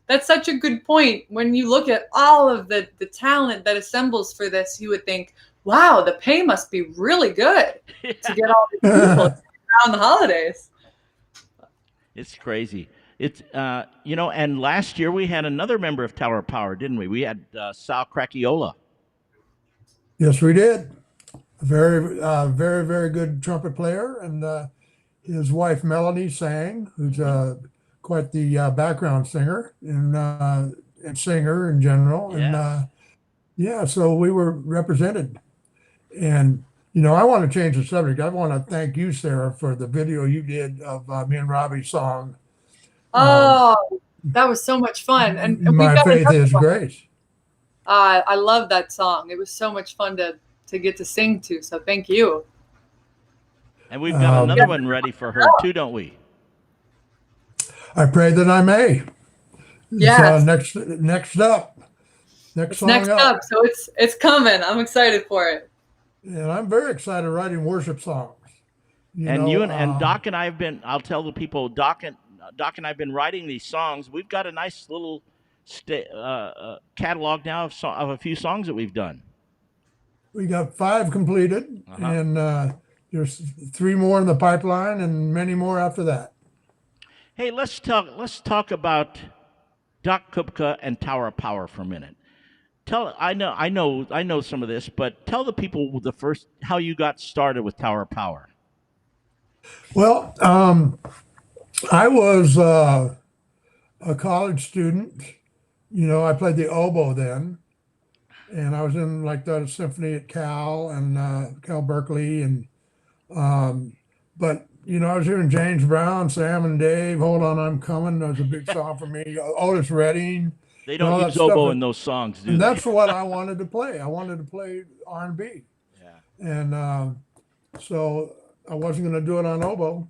That's such a good point. When you look at all of the talent that assembles for this, you would think, wow, the pay must be really good to get all these people around the holidays. It's crazy. It's and last year we had another member of Tower of Power, didn't we? We had Sal Cracchiola. Yes, we did. Very, very, very good trumpet player, and his wife Melanie sang, who's quite the background singer and singer in general. Yes. And yeah, so we were represented. And I want to change the subject. I want to thank you, Sarah, for the video you did of me and Robbie's song. Oh, that was so much fun. And we've My got faith another is one. grace. I love that song. It was so much fun to get to sing to. So thank you. And we've got another one ready for her too, don't we? I pray that I may. Yes. Next up. Next It's song next up. So it's coming. I'm excited for it. And I'm very excited writing worship songs. And Doc and I have been. I'll tell the people. Doc and I have been writing these songs. We've got a nice little catalog now of a few songs that we've done. We got 5 completed, and there's 3 more in the pipeline, and many more after that. Hey, let's talk about Doc Kupka and Tower of Power for a minute. I know some of this, but tell the people how you got started with Tower of Power. Well, I was a college student. I played the oboe then, and I was in like the symphony at Cal and Cal Berkeley, and but I was hearing James Brown, Sam and Dave, "Hold On, I'm Coming." That was a big song for me. Otis Redding. They all don't that use stuff oboe that- in those songs, do And they? that's what I wanted to play. I wanted to play R&B, Yeah. and so I wasn't going to do it on oboe.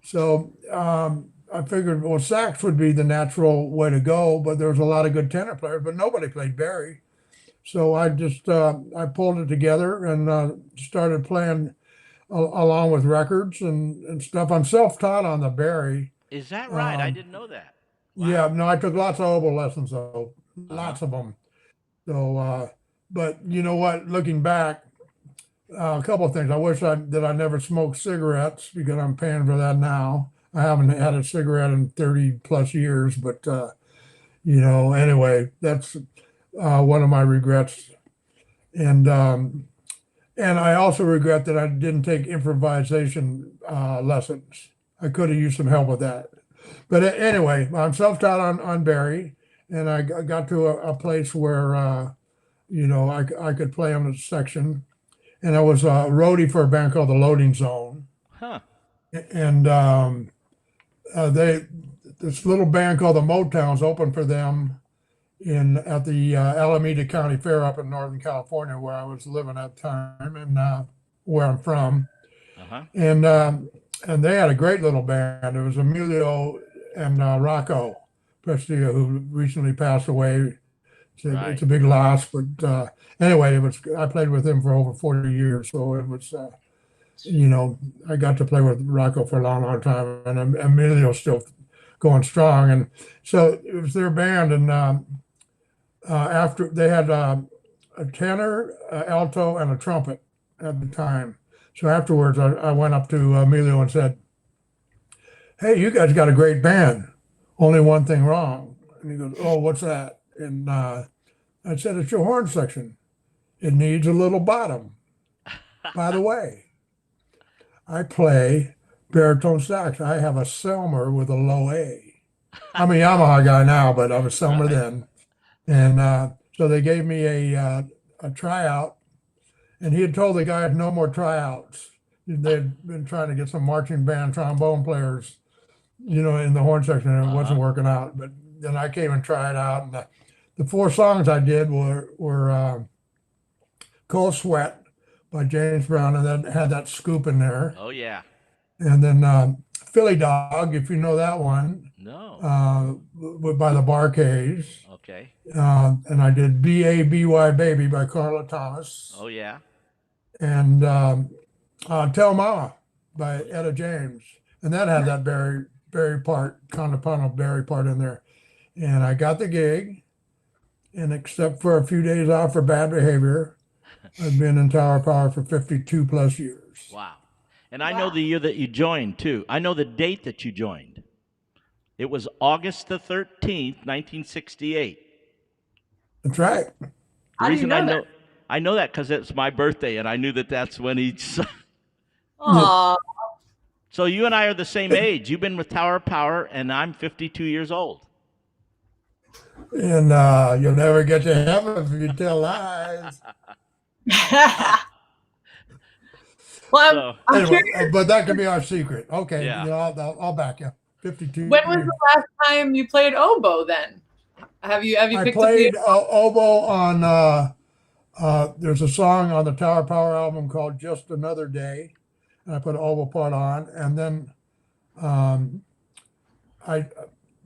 So I figured, well, sax would be the natural way to go, but there was a lot of good tenor players, but nobody played Barry. So I just I pulled it together and started playing along with records and stuff. I'm self-taught on the Barry. Is that right? I didn't know that. Wow. Yeah, no, I took lots of oboe lessons, though, lots of them. So, but you know what? Looking back, a couple of things. I wish that I never smoked cigarettes because I'm paying for that now. I haven't had a cigarette in 30 plus years, but anyway, that's one of my regrets. And I also regret that I didn't take improvisation lessons. I could have used some help with that. But anyway, I'm self-taught on Barry, and I got to a place where I could play on a section, and I was a roadie for a band called the Loading Zone. Huh. And this little band called the Motowns opened for them, at the Alameda County Fair up in Northern California, where I was living at the time, and where I'm from. Uh-huh. And they had a great little band. It was Emilio and Rocco Prestia, who recently passed away. It's a big loss, but anyway, I played with him for over 40 years, so it was I got to play with Rocco for a long, long time, and Emilio's still going strong. And so it was their band, and after they had a tenor, alto, and a trumpet at the time. So afterwards, I went up to Emilio and said, "Hey, you guys got a great band. Only one thing wrong." And he goes, "Oh, what's that?" And I said, "It's your horn section. It needs a little bottom. By the way, I play baritone sax. I have a Selmer with a low A. I'm a Yamaha guy now, but I was Selmer then." And so they gave me a tryout, and he had told the guys no more tryouts. They'd been trying to get some marching band trombone players, in the horn section, and it wasn't working out. But then I came and tried out, and the 4 songs I did were Cold Sweat by James Brown, and then had that scoop in there. Oh, yeah. And then Philly Dog, if you know that one. No. By the Bar-Kays. Okay. And I did B.A.B.Y. Baby by Carla Thomas. Oh, yeah. And Tell Ma by Etta James. And that had that Barry part, contrapuntal Barry part in there. And I got the gig, and except for a few days off for bad behavior, I've been in Tower Power for 52 plus years. Wow. And I know the year that you joined, too. I know the date that you joined. It was August the 13th, 1968. That's right. How do you know that? I know that because it's my birthday, and I knew that's when he. Aww. So you and I are the same age. You've been with Tower Power, and I'm 52 years old. And you'll never get to heaven if you tell lies. Well, I'm Anyway, curious, but that could be our secret. Okay, Yeah. I'll back you. 52. when was the last time you played oboe then? Have you I picked played up the oboe on. There's a song on the Tower Power album called "Just Another Day," and I put an oboe part on. And then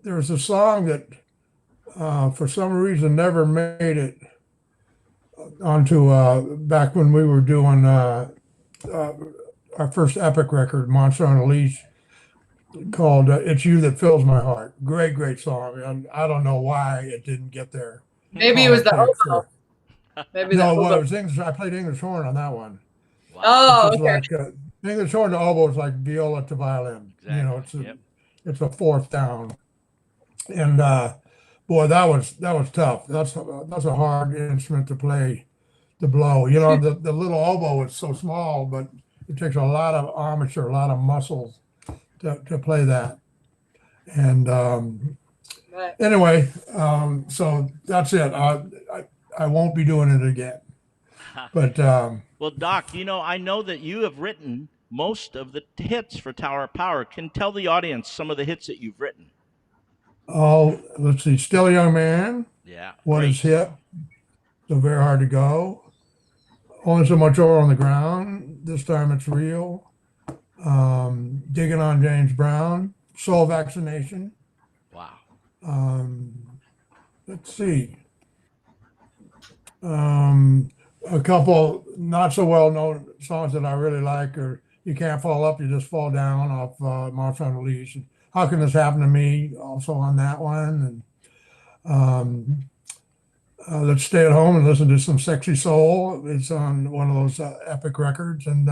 there's a song that for some reason never made it onto back when we were doing our first Epic record, Monster on a Leash, called "It's You That Fills My Heart." Great song. And I don't know why it didn't get there. Maybe it was the oboe. Sure. Maybe No, the well, oboe. it was English. I played English horn on that one. Wow. Oh, It's okay. like English horn to oboe is like viola to violin. Exactly. It's a fourth down. And boy, that was tough. That's a hard instrument to play, to blow. The little oboe is so small, but it takes a lot of armature, a lot of muscles to play that. And Right. anyway, so that's it. I won't be doing it again. But Well, Doc, I know that you have written most of the hits for Tower Power. Can tell the audience some of the hits that you've written. let's see. Still a Young Man. Yeah. What great. is hip? So very hard to go. Only so much ore on the ground. This time it's real. Digging on James Brown. Soul Vaccination. Wow. Let's see. A couple not so well known songs that I really like are "You Can't Fall Up, You Just Fall Down" off Monster on a Leash. And "How Can This Happen to Me" also on that one. And "Let's Stay at Home and Listen to Some Sexy Soul." It's on one of those Epic records. And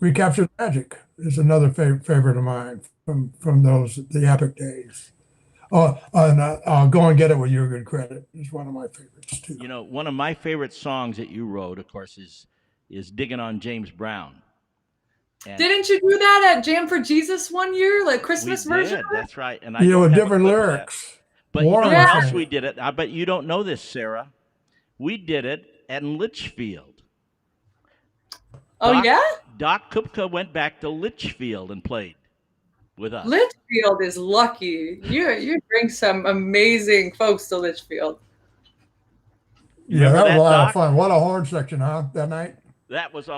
"Recapture the Magic" is another favorite of mine from the Epic days. Oh, and "Go and Get It With Your Good Credit" is one of my favorites too. One of my favorite songs that you wrote, of course, is "Digging on James Brown." And Didn't you do that at Jam for Jesus one year, like we Christmas did. version? That's right. And I With don't have a different clip of that. lyrics. But you know Warren where was else saying we it. did it? I bet you don't know this, Sarah. We did it at Litchfield. Oh Doc- yeah? Doc Kupka went back to Litchfield and played with us. Litchfield is lucky. You bring some amazing folks to Litchfield. Yeah, that was a lot Doc? of fun. What a horn section, huh? That night. That was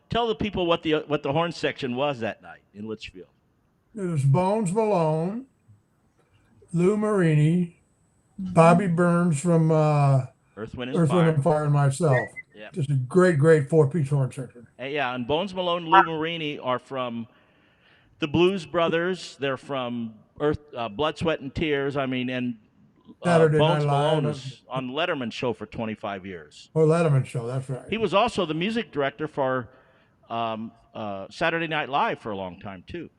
tell the people what the horn section was that night in Litchfield. It was Bones Malone, Lou Marini, Bobby Burns from Earth, Wind, and Fire, and myself. Yep. Just a great 4-piece horn section. Yeah, and Bones Malone, Lou Marini are from the Blues Brothers. They're from Blood, Sweat, and Tears. I mean, and Bones Malone was on Letterman Show for 25 years. Oh, Letterman Show, that's right. He was also the music director for Saturday Night Live for a long time, too.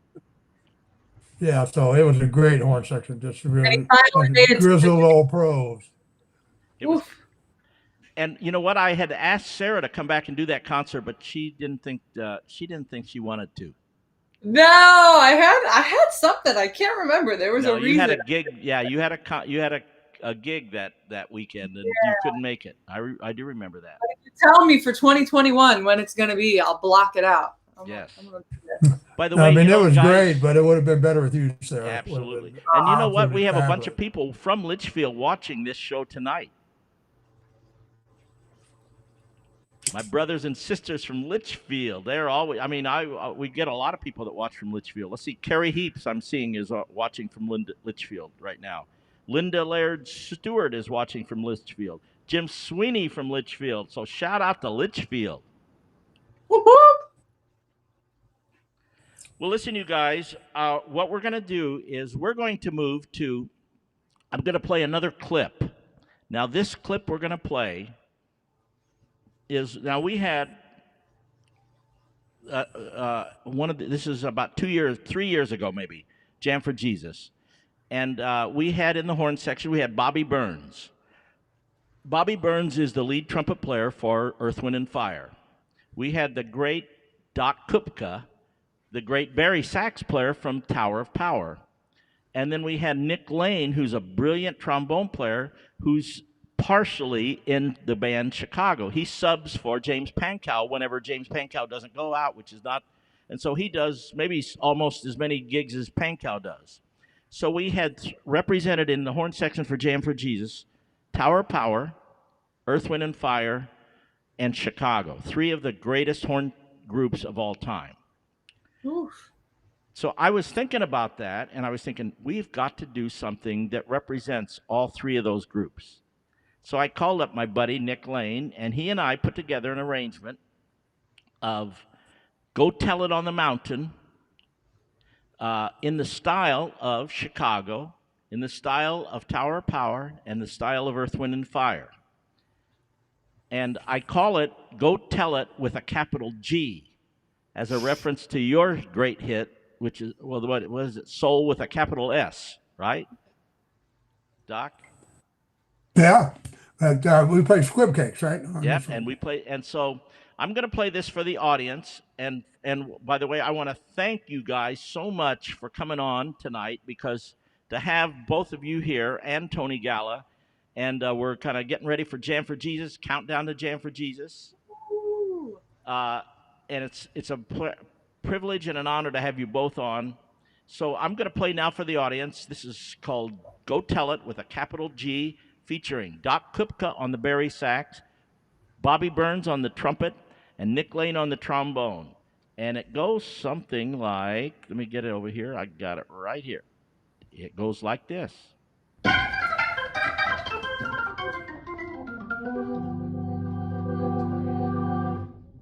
Yeah, so it was a great horn section. Just really made it grizzled old pros. It was, and you know what? I had asked Sarah to come back and do that concert, but she didn't think she wanted to. No, I had something. I can't remember. There was a reason. You had a gig. Yeah, you had a gig that weekend, and you couldn't make it. I do remember that. Tell me for 2021 when it's going to be. I'll block it out. Yes. I'm gonna do that. By the way, I mean, it was guys, great, but it would have been better with you, Sarah. Absolutely. And you know what? We have a bunch of people from Litchfield watching this show tonight. My brothers and sisters from Litchfield. They're always, I mean, we get a lot of people that watch from Litchfield. Let's see. Carrie Heaps, I'm seeing, is watching from Litchfield right now. Linda Laird Stewart is watching from Litchfield. Jim Sweeney from Litchfield. So shout out to Litchfield. Whoop, whoop. Well, listen, you guys, what we're going to do is we're going to move to, I'm going to play another clip. Now, this clip we're going to play is, now we had this is about 3 years ago maybe, Jam for Jesus. And we had in the horn section, we had Bobby Burns. Bobby Burns is the lead trumpet player for Earth, Wind, and Fire. We had the great Doc Kupka, the great Barry sax player from Tower of Power. And then we had Nick Lane, who's a brilliant trombone player, who's partially in the band Chicago. He subs for James Pankow whenever James Pankow doesn't go out, which is not, and so he does maybe almost as many gigs as Pankow does. So we had represented in the horn section for Jam for Jesus, Tower of Power, Earth, Wind, and Fire, and Chicago, 3 of the greatest horn groups of all time. Oof. So I was thinking about that, and I was thinking, we've got to do something that represents all 3 of those groups. So I called up my buddy, Nick Lane, and he and I put together an arrangement of Go Tell It on the Mountain in the style of Chicago, in the style of Tower of Power, and the style of Earth, Wind, and Fire. And I call it Go Tell It with a capital G, as a reference to your great hit, which is, well, what is it? Soul with a capital S, right? Doc? Yeah. We played Squib Cakes, right? Yep, and we play, and so I'm going to play this for the audience. And by the way, I want to thank you guys so much for coming on tonight, because to have both of you here and Tony Galla, and we're kind of getting ready for Jam for Jesus, countdown to Jam for Jesus. And it's a privilege and an honor to have you both on. So I'm going to play now for the audience. This is called Go Tell It with a capital G, featuring Doc Kupka on the Barry sax, Bobby Burns on the trumpet, and Nick Lane on the trombone. And it goes something like, let me get it over here. I got it right here. It goes like this.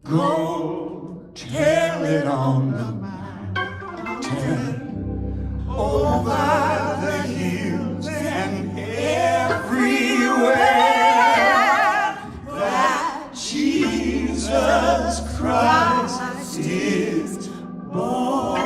Go tell it on the mountain, over the hills and everywhere, that Jesus Christ is born.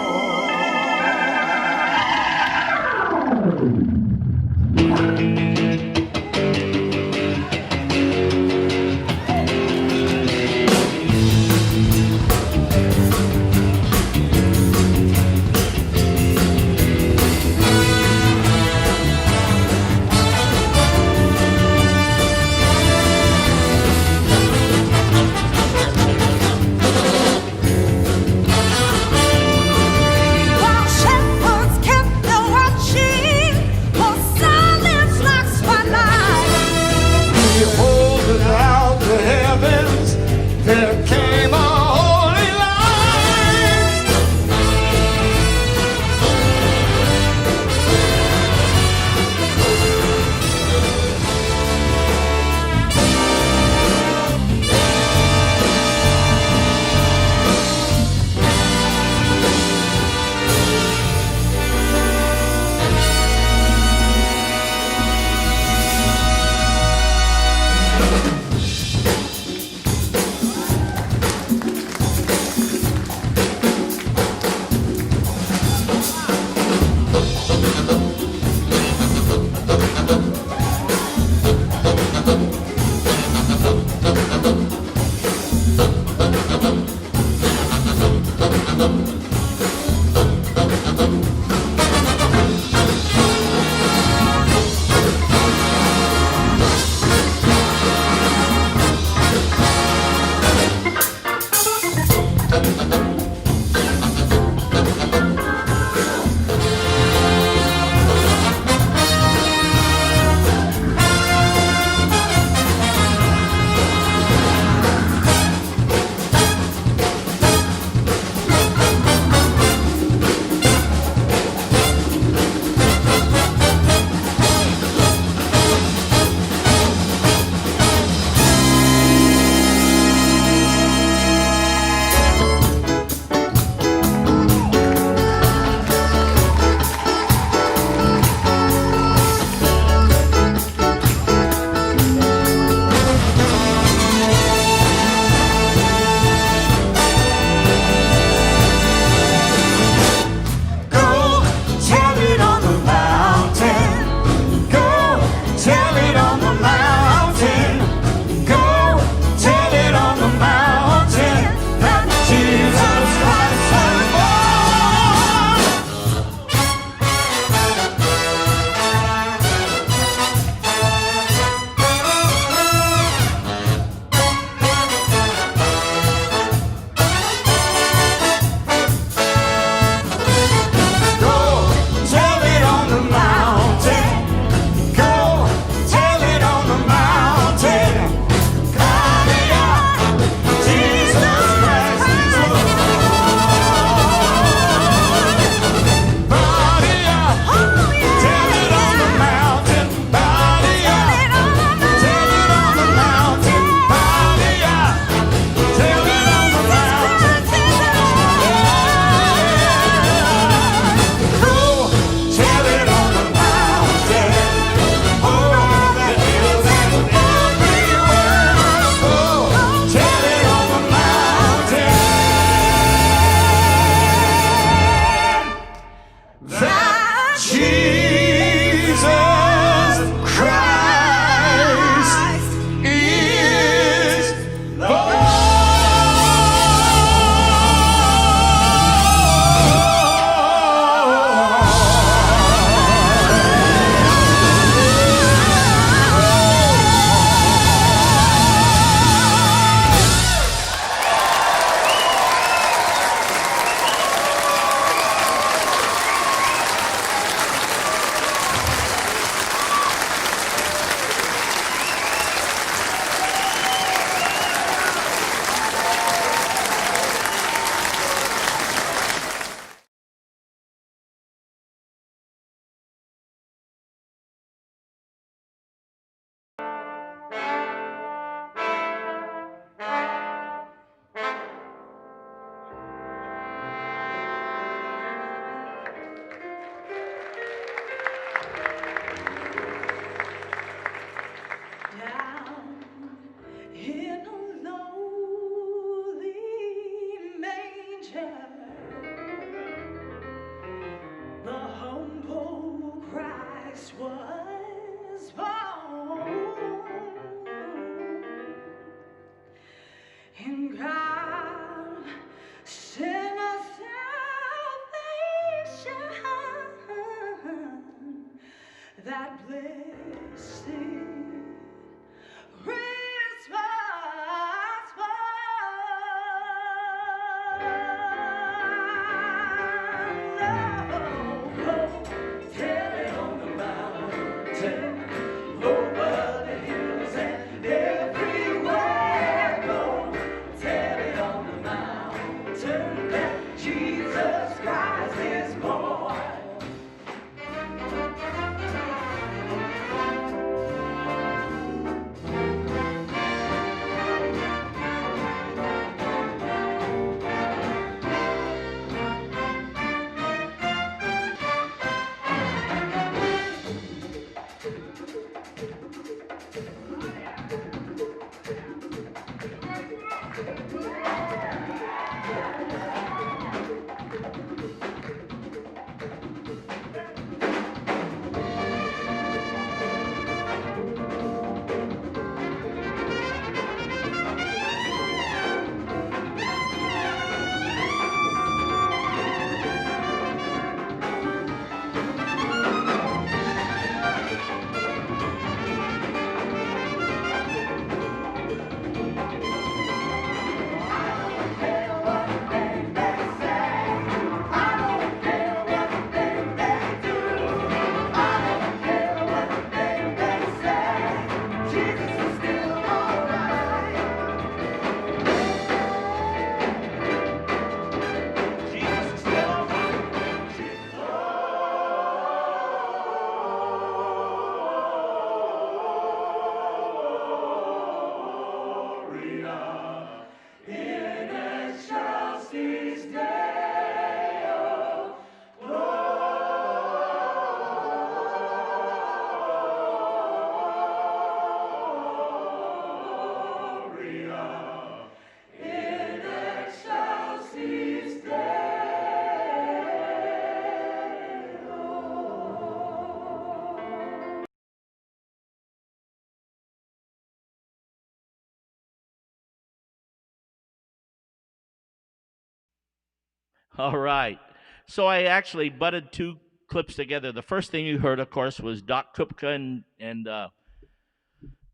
All right. So I actually butted two clips together. The first thing you heard, of course, was Doc Kupka and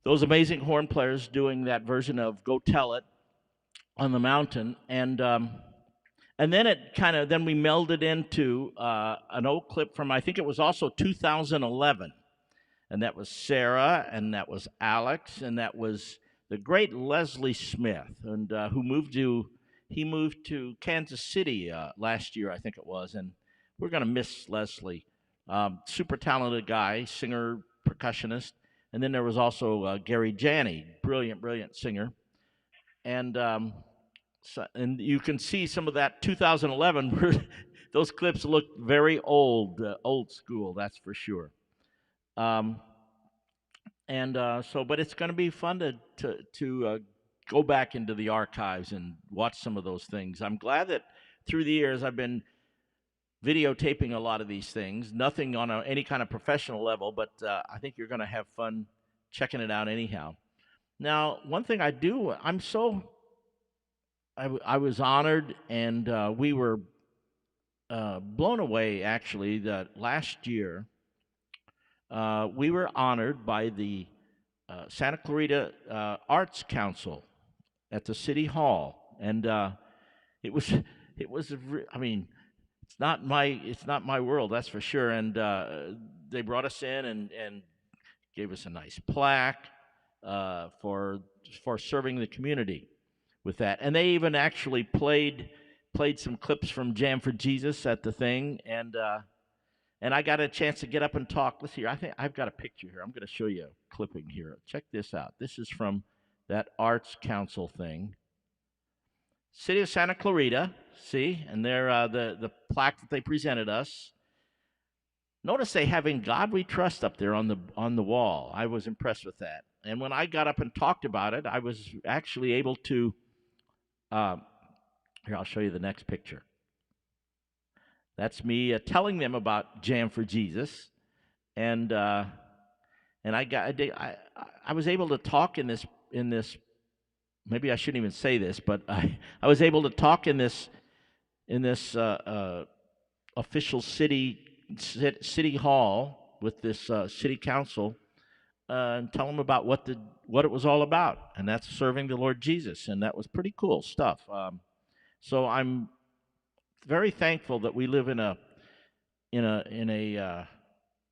those amazing horn players doing that version of "Go Tell It" on the mountain, and then then we melded into an old clip from, I think it was also 2011, and that was Sarah, and that was Alex, and that was the great Leslie Smith, and he moved to Kansas City last year, I think it was, and we're gonna miss Leslie. Super talented guy, singer, percussionist, and then there was also Gary Janney, brilliant singer, and and you can see some of that 2011 where those clips look very old school, that's for sure. But it's going to be fun to go back into the archives and watch some of those things. I'm glad that through the years I've been videotaping a lot of these things. Nothing on any kind of professional level, but I think you're going to have fun checking it out anyhow. Now, one thing I was honored, and we were blown away, actually, that last year we were honored by the Santa Clarita Arts Council at the City Hall, and it was I mean, it's not my world, that's for sure. And they brought us in and gave us a nice plaque for serving the community with that. And they even actually played some clips from Jam for Jesus at the thing, and I got a chance to get up and talk. Let's see here. I think I've got a picture here. I'm going to show you a clipping here. Check this out. This is from that Arts Council thing. City of Santa Clarita, see, and they're the plaque that they presented us. Notice they have "In God We Trust" up there on the wall. I was impressed with that. And when I got up and talked about it, I was actually able to. Here, I'll show you the next picture. That's me telling them about Jam for Jesus, and I was able to talk in this. Maybe I shouldn't even say this, but I was able to talk in this official city hall with this city council and tell them about what it was all about, and that's serving the Lord Jesus, and that was pretty cool stuff. So I'm very thankful that we live in a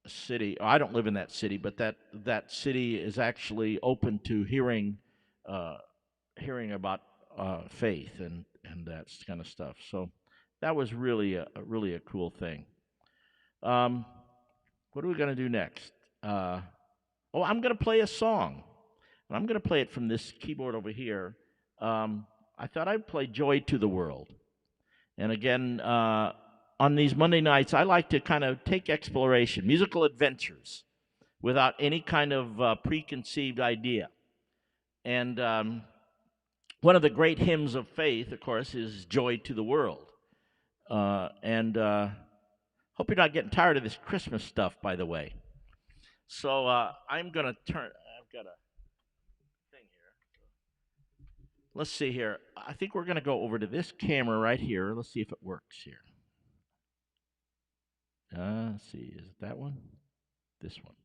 city. I don't live in that city, but that city is actually open to hearing about faith and that kind of stuff. So that was really a cool thing. What are we going to do next? I'm going to play a song. And I'm going to play it from this keyboard over here. I thought I'd play "Joy to the World." And again, on these Monday nights, I like to kind of take exploration, musical adventures, without any kind of preconceived idea. And one of the great hymns of faith, of course, is "Joy to the World." And hope you're not getting tired of this Christmas stuff, by the way. So I'm going to turn. I've got a thing here. Let's see here. I think we're going to go over to this camera right here. Let's see if it works here. Let's see. Is it that one? This one.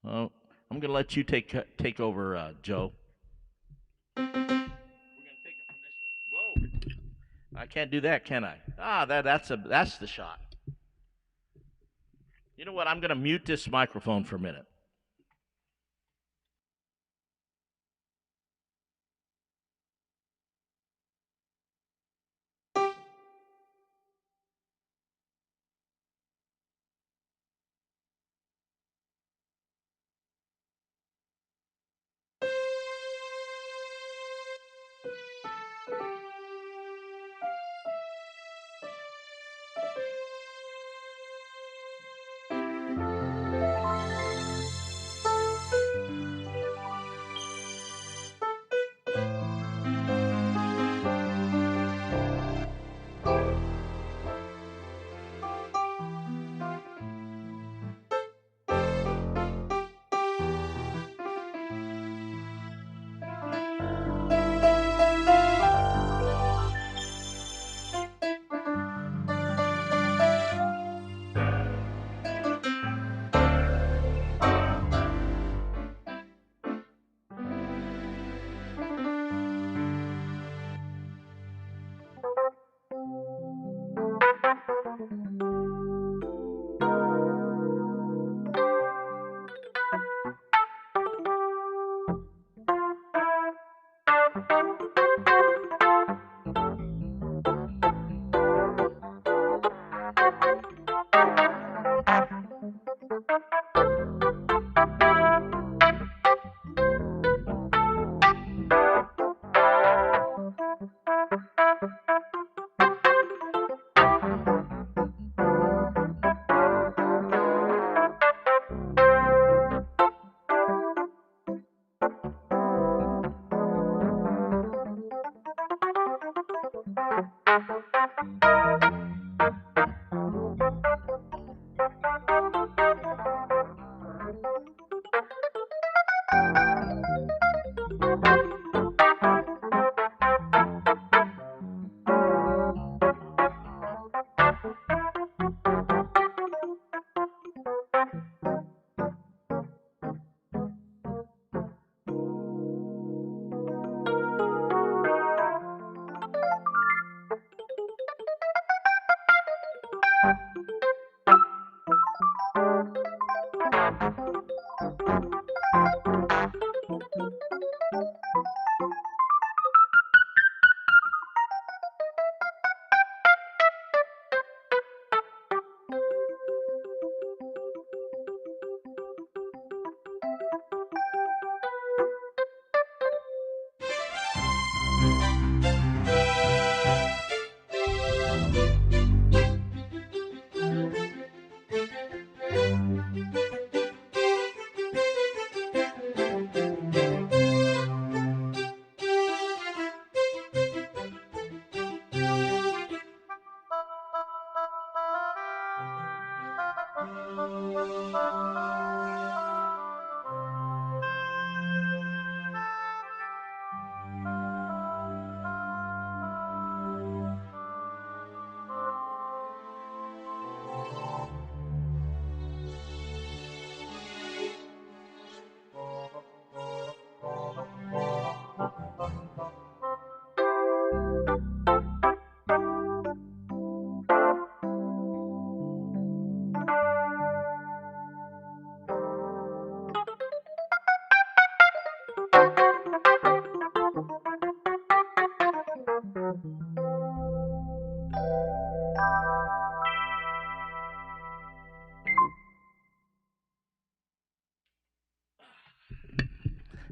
Oh, I'm going to let you take over, Joe. We're going to take it from this one. Whoa! I can't do that, can I? That's the shot. You know what? I'm going to mute this microphone for a minute.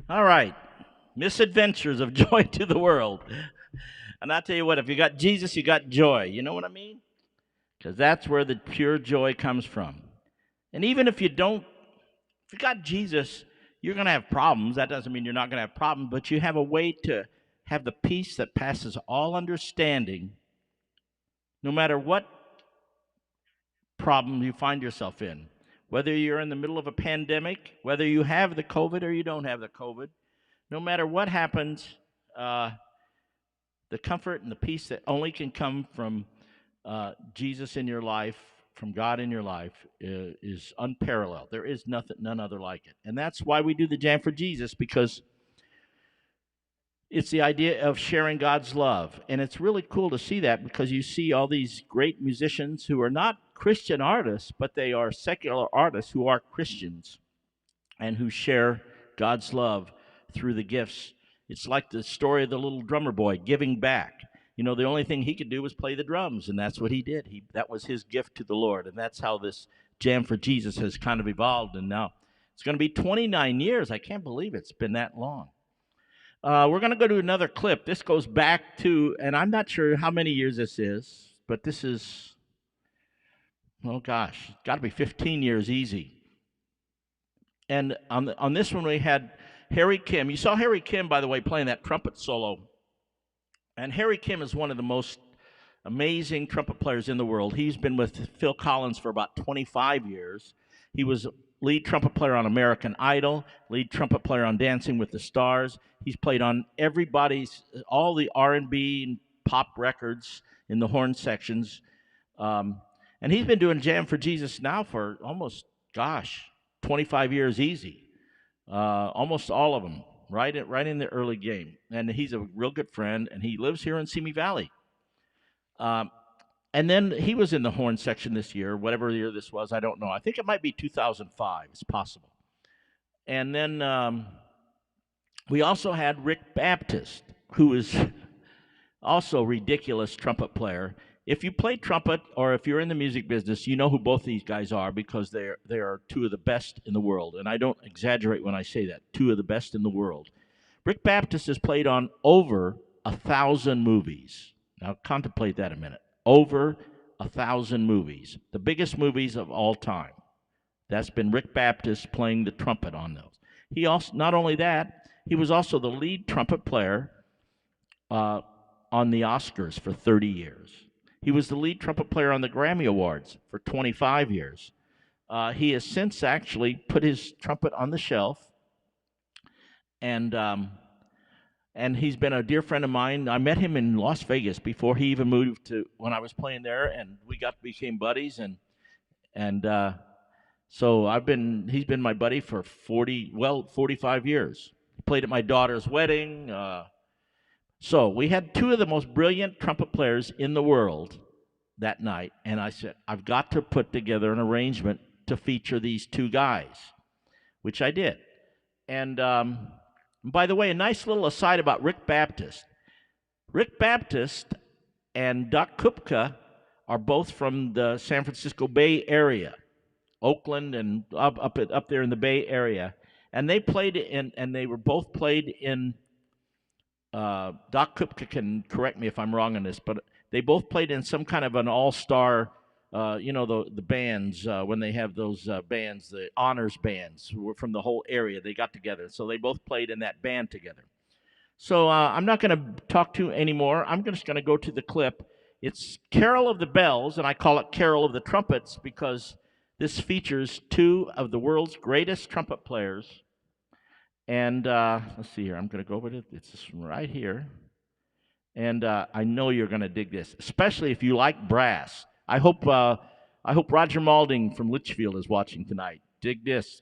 All right. Misadventures of joy to the world. And I tell you what, if you got Jesus, you got joy. You know what I mean? Because that's where the pure joy comes from. And even if you got Jesus, you're going to have problems. That doesn't mean you're not going to have problems, but you have a way to have the peace that passes all understanding, no matter what problem you find yourself in. Whether you're in the middle of a pandemic, whether you have the COVID or you don't have the COVID, no matter what happens, the comfort and the peace that only can come from Jesus in your life, from God in your life, is unparalleled. There is none other like it. And that's why we do the Jam for Jesus, because it's the idea of sharing God's love. And it's really cool to see that, because you see all these great musicians who are not Christian artists, but they are secular artists who are Christians and who share God's love through the gifts. It's like the story of the little drummer boy giving back. You know, the only thing he could do was play the drums, and that's what he did. That was his gift to the Lord, and that's how this Jam for Jesus has kind of evolved, and now it's going to be 29 years. I can't believe it's been that long. We're going to go to another clip. This goes back to, and I'm not sure how many years this is, but this is, oh gosh, it's got to be 15 years easy. And on this one we had Harry Kim. You saw Harry Kim, by the way, playing that trumpet solo. And Harry Kim is one of the most amazing trumpet players in the world. He's been with Phil Collins for about 25 years. He was lead trumpet player on American Idol, lead trumpet player on Dancing with the Stars. He's played on all the R&B and pop records in the horn sections. And he's been doing Jam for Jesus now for almost, 25 years easy. Almost all of them. Right in the early game. And he's a real good friend, and he lives here in Simi Valley. And then he was in the horn section this year, whatever year this was, I don't know. I think it might be 2005. It's possible. And then we also had Rick Baptist, who is also a ridiculous trumpet player. If you play trumpet, or if you're in the music business, you know who both these guys are, because they are two of the best in the world. And I don't exaggerate when I say that. Two of the best in the world. Rick Baptist has played on over 1,000 movies. Now contemplate that a minute. Over 1,000 movies. The biggest movies of all time. That's been Rick Baptist playing the trumpet on those. He also, not only that, he was also the lead trumpet player on the Oscars for 30 years. He was the lead trumpet player on the Grammy Awards for 25 years. He has since actually put his trumpet on the shelf, and he's been a dear friend of mine. I met him in Las Vegas before he even moved to when I was playing there, and we became buddies, and so he's been my buddy for 45 years. He played at my daughter's wedding. So we had two of the most brilliant trumpet players in the world that night, and I said, I've got to put together an arrangement to feature these two guys, which I did. And by the way, a nice little aside about Rick Baptist. Rick Baptist and Doc Kupka are both from the San Francisco Bay Area, Oakland and up there in the Bay Area. And they were both played in Doc Kupka can correct me if I'm wrong on this, but they both played in some kind of an all-star, the bands, when they have those bands, the honors bands from the whole area, they got together. So they both played in that band together. So I'm not going to talk to you anymore. I'm just going to go to the clip. It's Carol of the Bells, and I call it Carol of the Trumpets because this features two of the world's greatest trumpet players. And let's see here. I'm going to go with it. It's right here. And I know you're going to dig this, especially if you like brass. I hope Roger Malding from Litchfield is watching tonight. Dig this.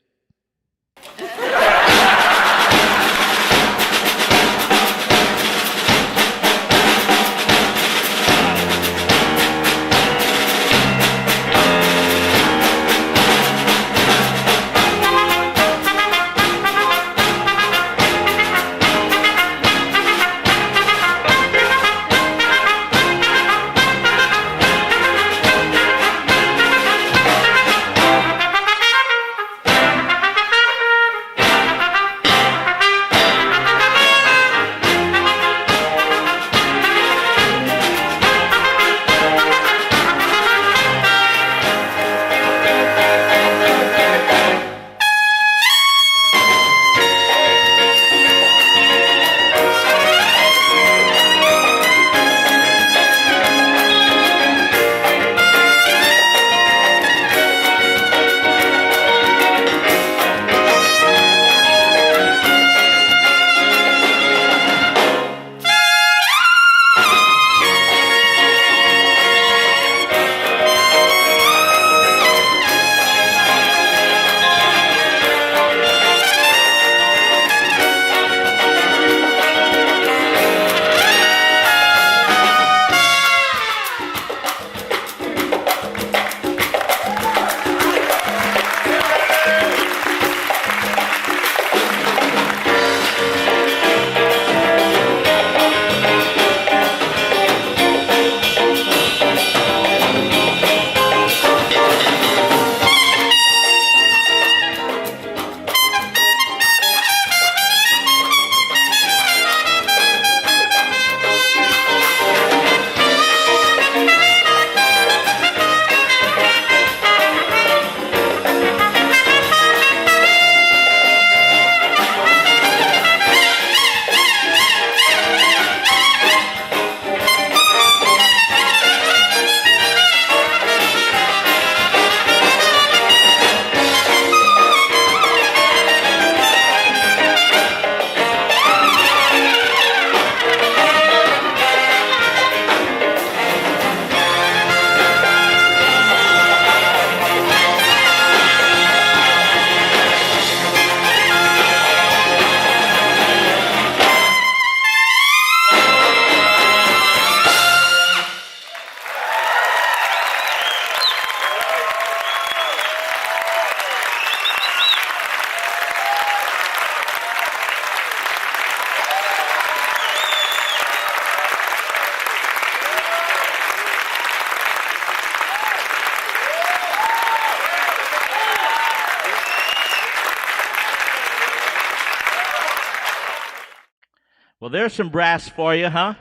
Well, there's some brass for you, huh?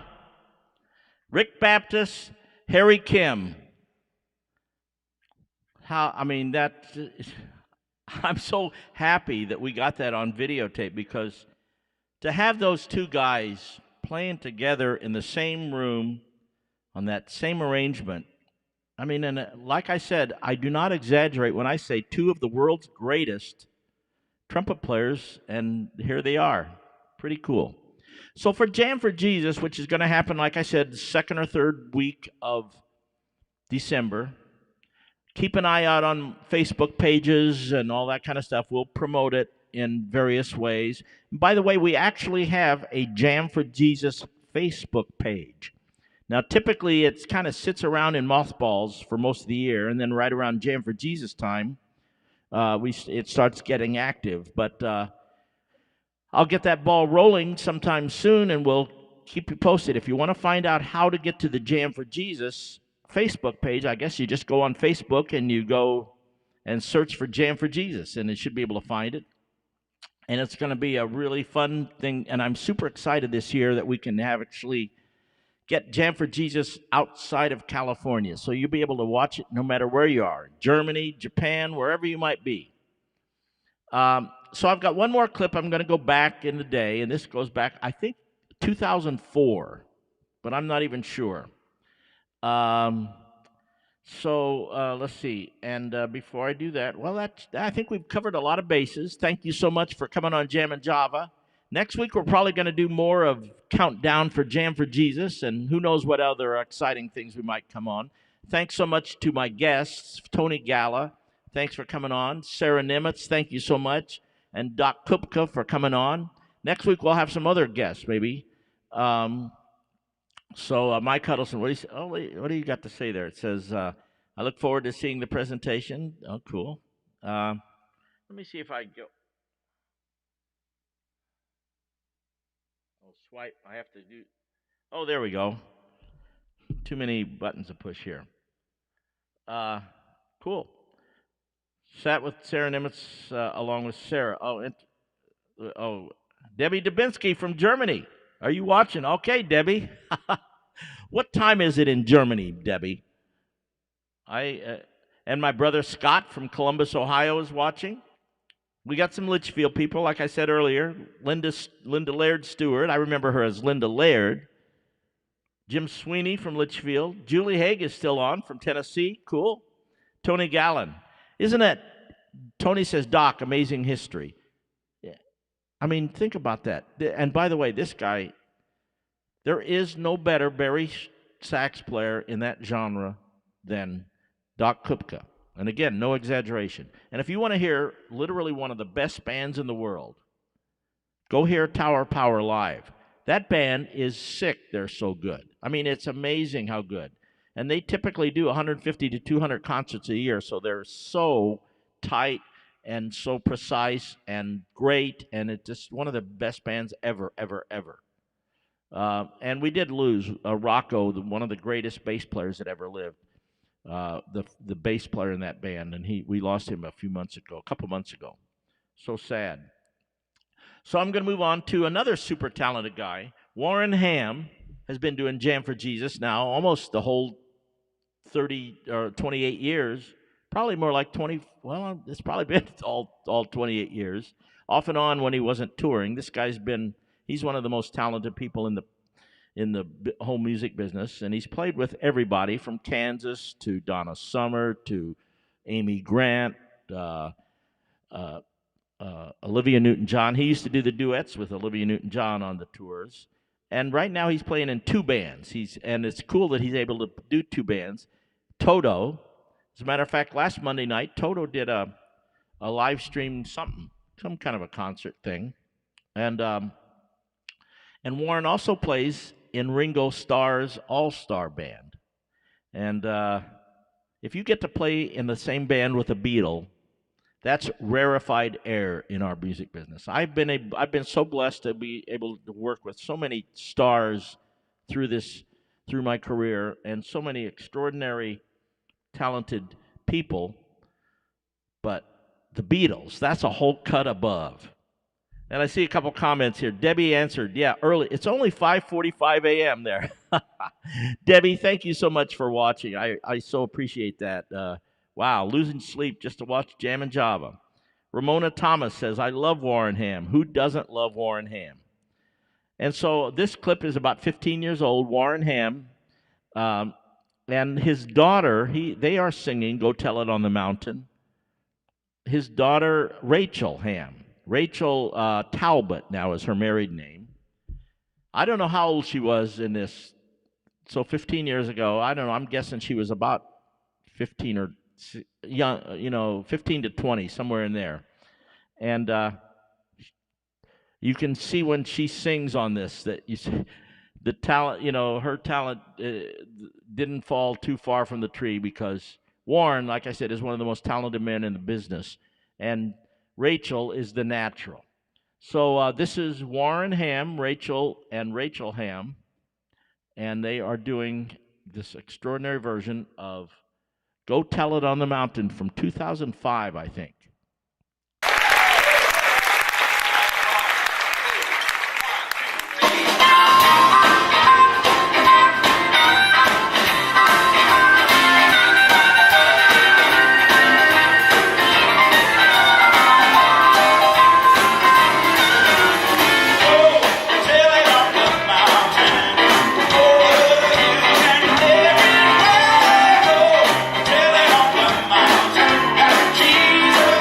Rick Baptist, Harry Kim. I'm so happy that we got that on videotape, because to have those two guys playing together in the same room on that same arrangement, and like I said, I do not exaggerate when I say two of the world's greatest trumpet players, and here they are. Pretty cool. So for Jam for Jesus, which is going to happen, like I said, the second or third week of December, keep an eye out on Facebook pages and all that kind of stuff. We'll promote it in various ways. And by the way, we actually have a Jam for Jesus Facebook page. Now, typically, it kind of sits around in mothballs for most of the year, and then right around Jam for Jesus time, it starts getting active. But I'll get that ball rolling sometime soon, and we'll keep you posted. If you want to find out how to get to the Jam for Jesus Facebook page, I guess you just go on Facebook and you go and search for Jam for Jesus, and it should be able to find it. And it's going to be a really fun thing, and I'm super excited this year that we can actually get Jam for Jesus outside of California. So you'll be able to watch it no matter where you are, Germany, Japan, wherever you might be. So I've got one more clip. I'm going to go back in the day, and this goes back, I think, 2004, but I'm not even sure. Let's see. And before I do that, I think we've covered a lot of bases. Thank you so much for coming on Jam and Java. Next week, we're probably going to do more of Countdown for Jam for Jesus, and who knows what other exciting things we might come on. Thanks so much to my guests, Tony Galla. Thanks for coming on. Sarah Nimitz, thank you so much. And Doc Kupka for coming on. Next week, we'll have some other guests, maybe. Mike Huddleston, what do you got to say there? It says, I look forward to seeing the presentation. Oh, cool. Let me see if I go. Oh, swipe. I have to do. Oh, there we go. Too many buttons to push here. Cool. Sat with Sarah Nimitz along with Sarah. Debbie Dubinsky from Germany. Are you watching? Okay, Debbie. What time is it in Germany, Debbie? And my brother Scott from Columbus, Ohio is watching. We got some Litchfield people, like I said earlier. Linda Laird Stewart. I remember her as Linda Laird. Jim Sweeney from Litchfield. Julie Haig is still on from Tennessee. Cool. Tony Gallen. Isn't it? Tony says, Doc, amazing history. Yeah. Think about that. And by the way, this guy, there is no better bari sax player in that genre than Doc Kupka. And again, no exaggeration. And if you want to hear literally one of the best bands in the world, go hear Tower Power live. That band is sick. They're so good. It's amazing how good. And they typically do 150 to 200 concerts a year, so they're so tight and so precise and great, and it's just one of the best bands ever, ever, ever. And we did lose Rocco, one of the greatest bass players that ever lived, the bass player in that band, and we lost him a couple months ago. So sad. So I'm going to move on to another super talented guy. Warren Ham has been doing Jam for Jesus now almost the whole 30 or 28 years, probably more like 20. Well, it's probably been all 28 years, off and on when he wasn't touring. This guy's he's one of the most talented people in the whole music business, and he's played with everybody from Kansas to Donna Summer to Amy Grant, Olivia Newton-John. He used to do the duets with Olivia Newton-John on the tours. And right now he's playing in two bands. And it's cool that he's able to do two bands. Toto, as a matter of fact, last Monday night, Toto did a live stream some kind of a concert thing. And Warren also plays in Ringo Starr's All-Star Band. And if you get to play in the same band with a Beatle, that's rarefied air in our music business. I've been so blessed to be able to work with so many stars through my career, and so many extraordinary, talented people. But the Beatles, that's a whole cut above. And I see a couple comments here. Debbie answered, yeah, early. It's only 5:45 a.m. there. Debbie, thank you so much for watching. I so appreciate that. Wow, losing sleep just to watch Jam and Java. Ramona Thomas says, I love Warren Ham. Who doesn't love Warren Ham? And so this clip is about 15 years old. Warren Ham and his daughter, they are singing Go Tell It on the Mountain. His daughter, Rachel Ham. Rachel Talbot now is her married name. I don't know how old she was in this. So 15 years ago, I don't know. I'm guessing she was about 15 or young, 15 to 20, somewhere in there. And you can see when she sings on this that you see the talent, her talent didn't fall too far from the tree, because Warren, like I said, is one of the most talented men in the business. And Rachel is the natural. So this is Warren Ham, Rachel Ham, and they are doing this extraordinary version of Go Tell It on the Mountain from 2005, I think. Jesus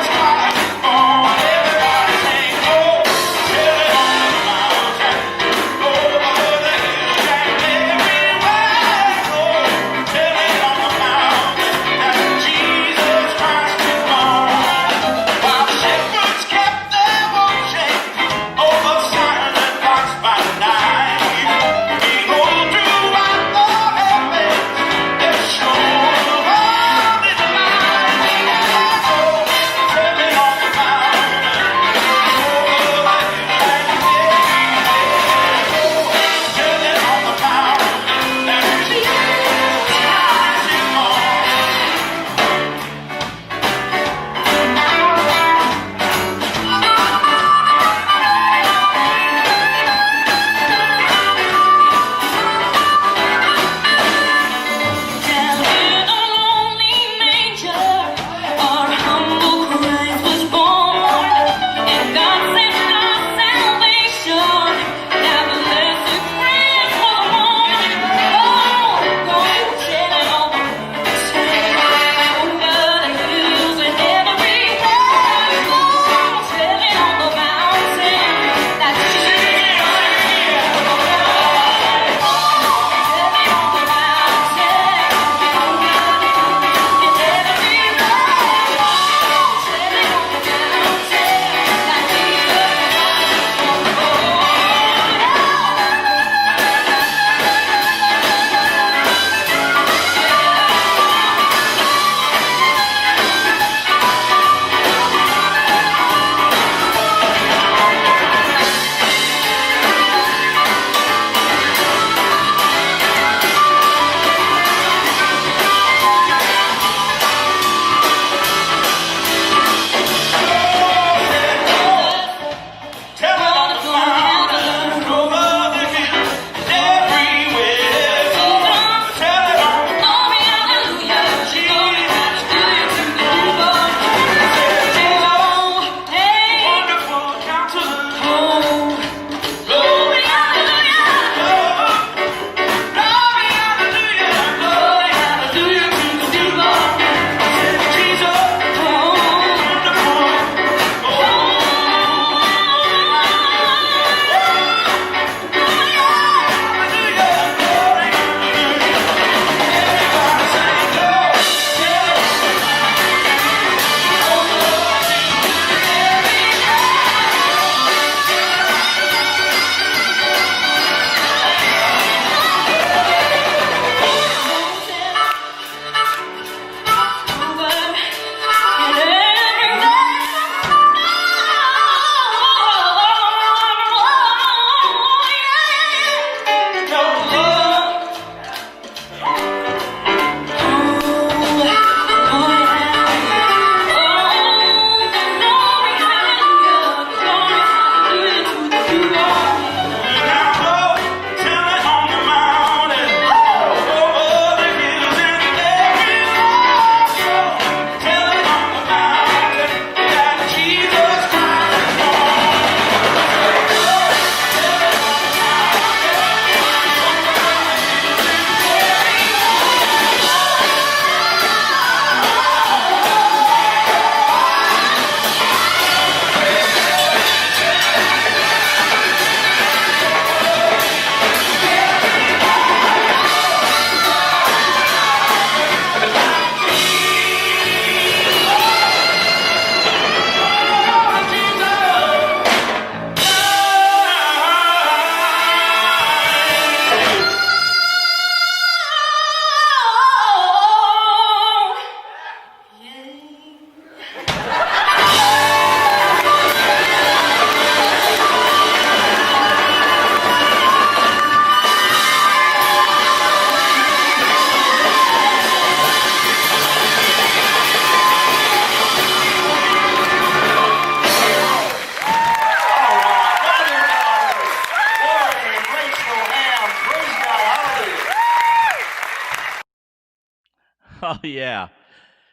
Oh yeah.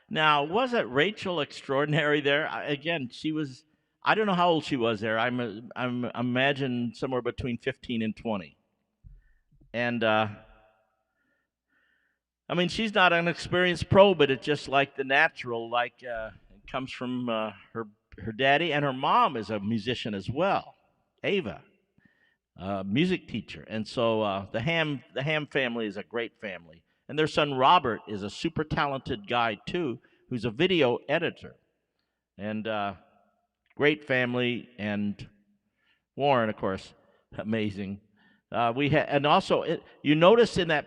Now, wasn't Rachel extraordinary there? Again, she was. I don't know how old she was there. I'm imagine somewhere between 15 and 20. And I mean, she's not an experienced pro, but it's just like the natural. Like it comes from her daddy, and her mom is a musician as well, Ava, music teacher. And so the Ham family is a great family, and their son Robert is a super talented guy too, who's a video editor, and great family. And Warren, of course, amazing. And also you notice in that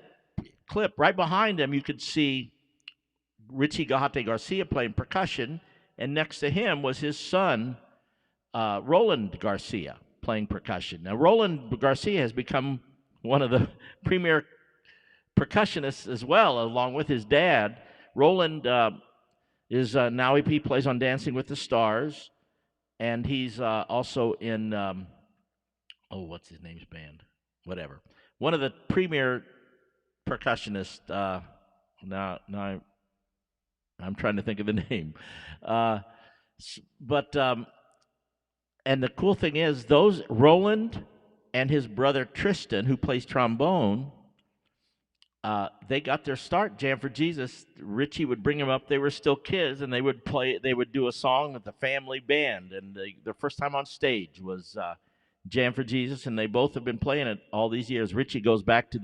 clip right behind him, you could see Richie Gajate Garcia playing percussion, and next to him was his son, Roland Garcia, playing percussion. Now, Roland Garcia has become one of the premier percussionists as well, along with his dad. Roland is now he plays on Dancing with the Stars, and he's also in what's his name's band? Whatever. One of the premier percussionist. Now I'm trying to think of the name. But and the cool thing is, those Roland and his brother Tristan, who plays trombone, they got their start. Jam for Jesus. Richie would bring them up. They were still kids, and they would play. They would do a song with the family band, and their first time on stage was Jam for Jesus, and they both have been playing it all these years. Richie goes back to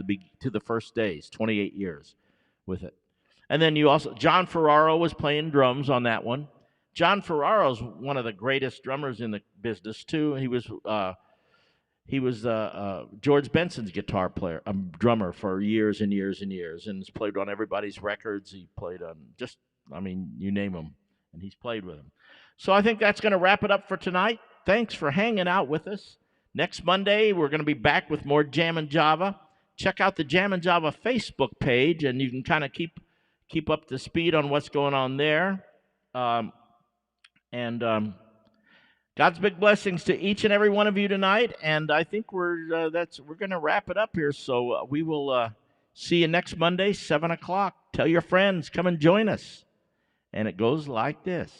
the first days, 28 years with it. And then John Ferraro was playing drums on that one. John Ferraro's one of the greatest drummers in the business too. He was George Benson's guitar player, drummer for years and years and years, and has played on everybody's records. He played on you name them, and he's played with them. So I think that's going to wrap it up for tonight. Thanks for hanging out with us. Next Monday, we're going to be back with more Jammin' Java. Check out the Jammin' Java Facebook page, and you can kind of keep up to speed on what's going on there. God's big blessings to each and every one of you tonight. And I think we're going to wrap it up here. So we will see you next Monday, 7 o'clock. Tell your friends, come and join us. And it goes like this.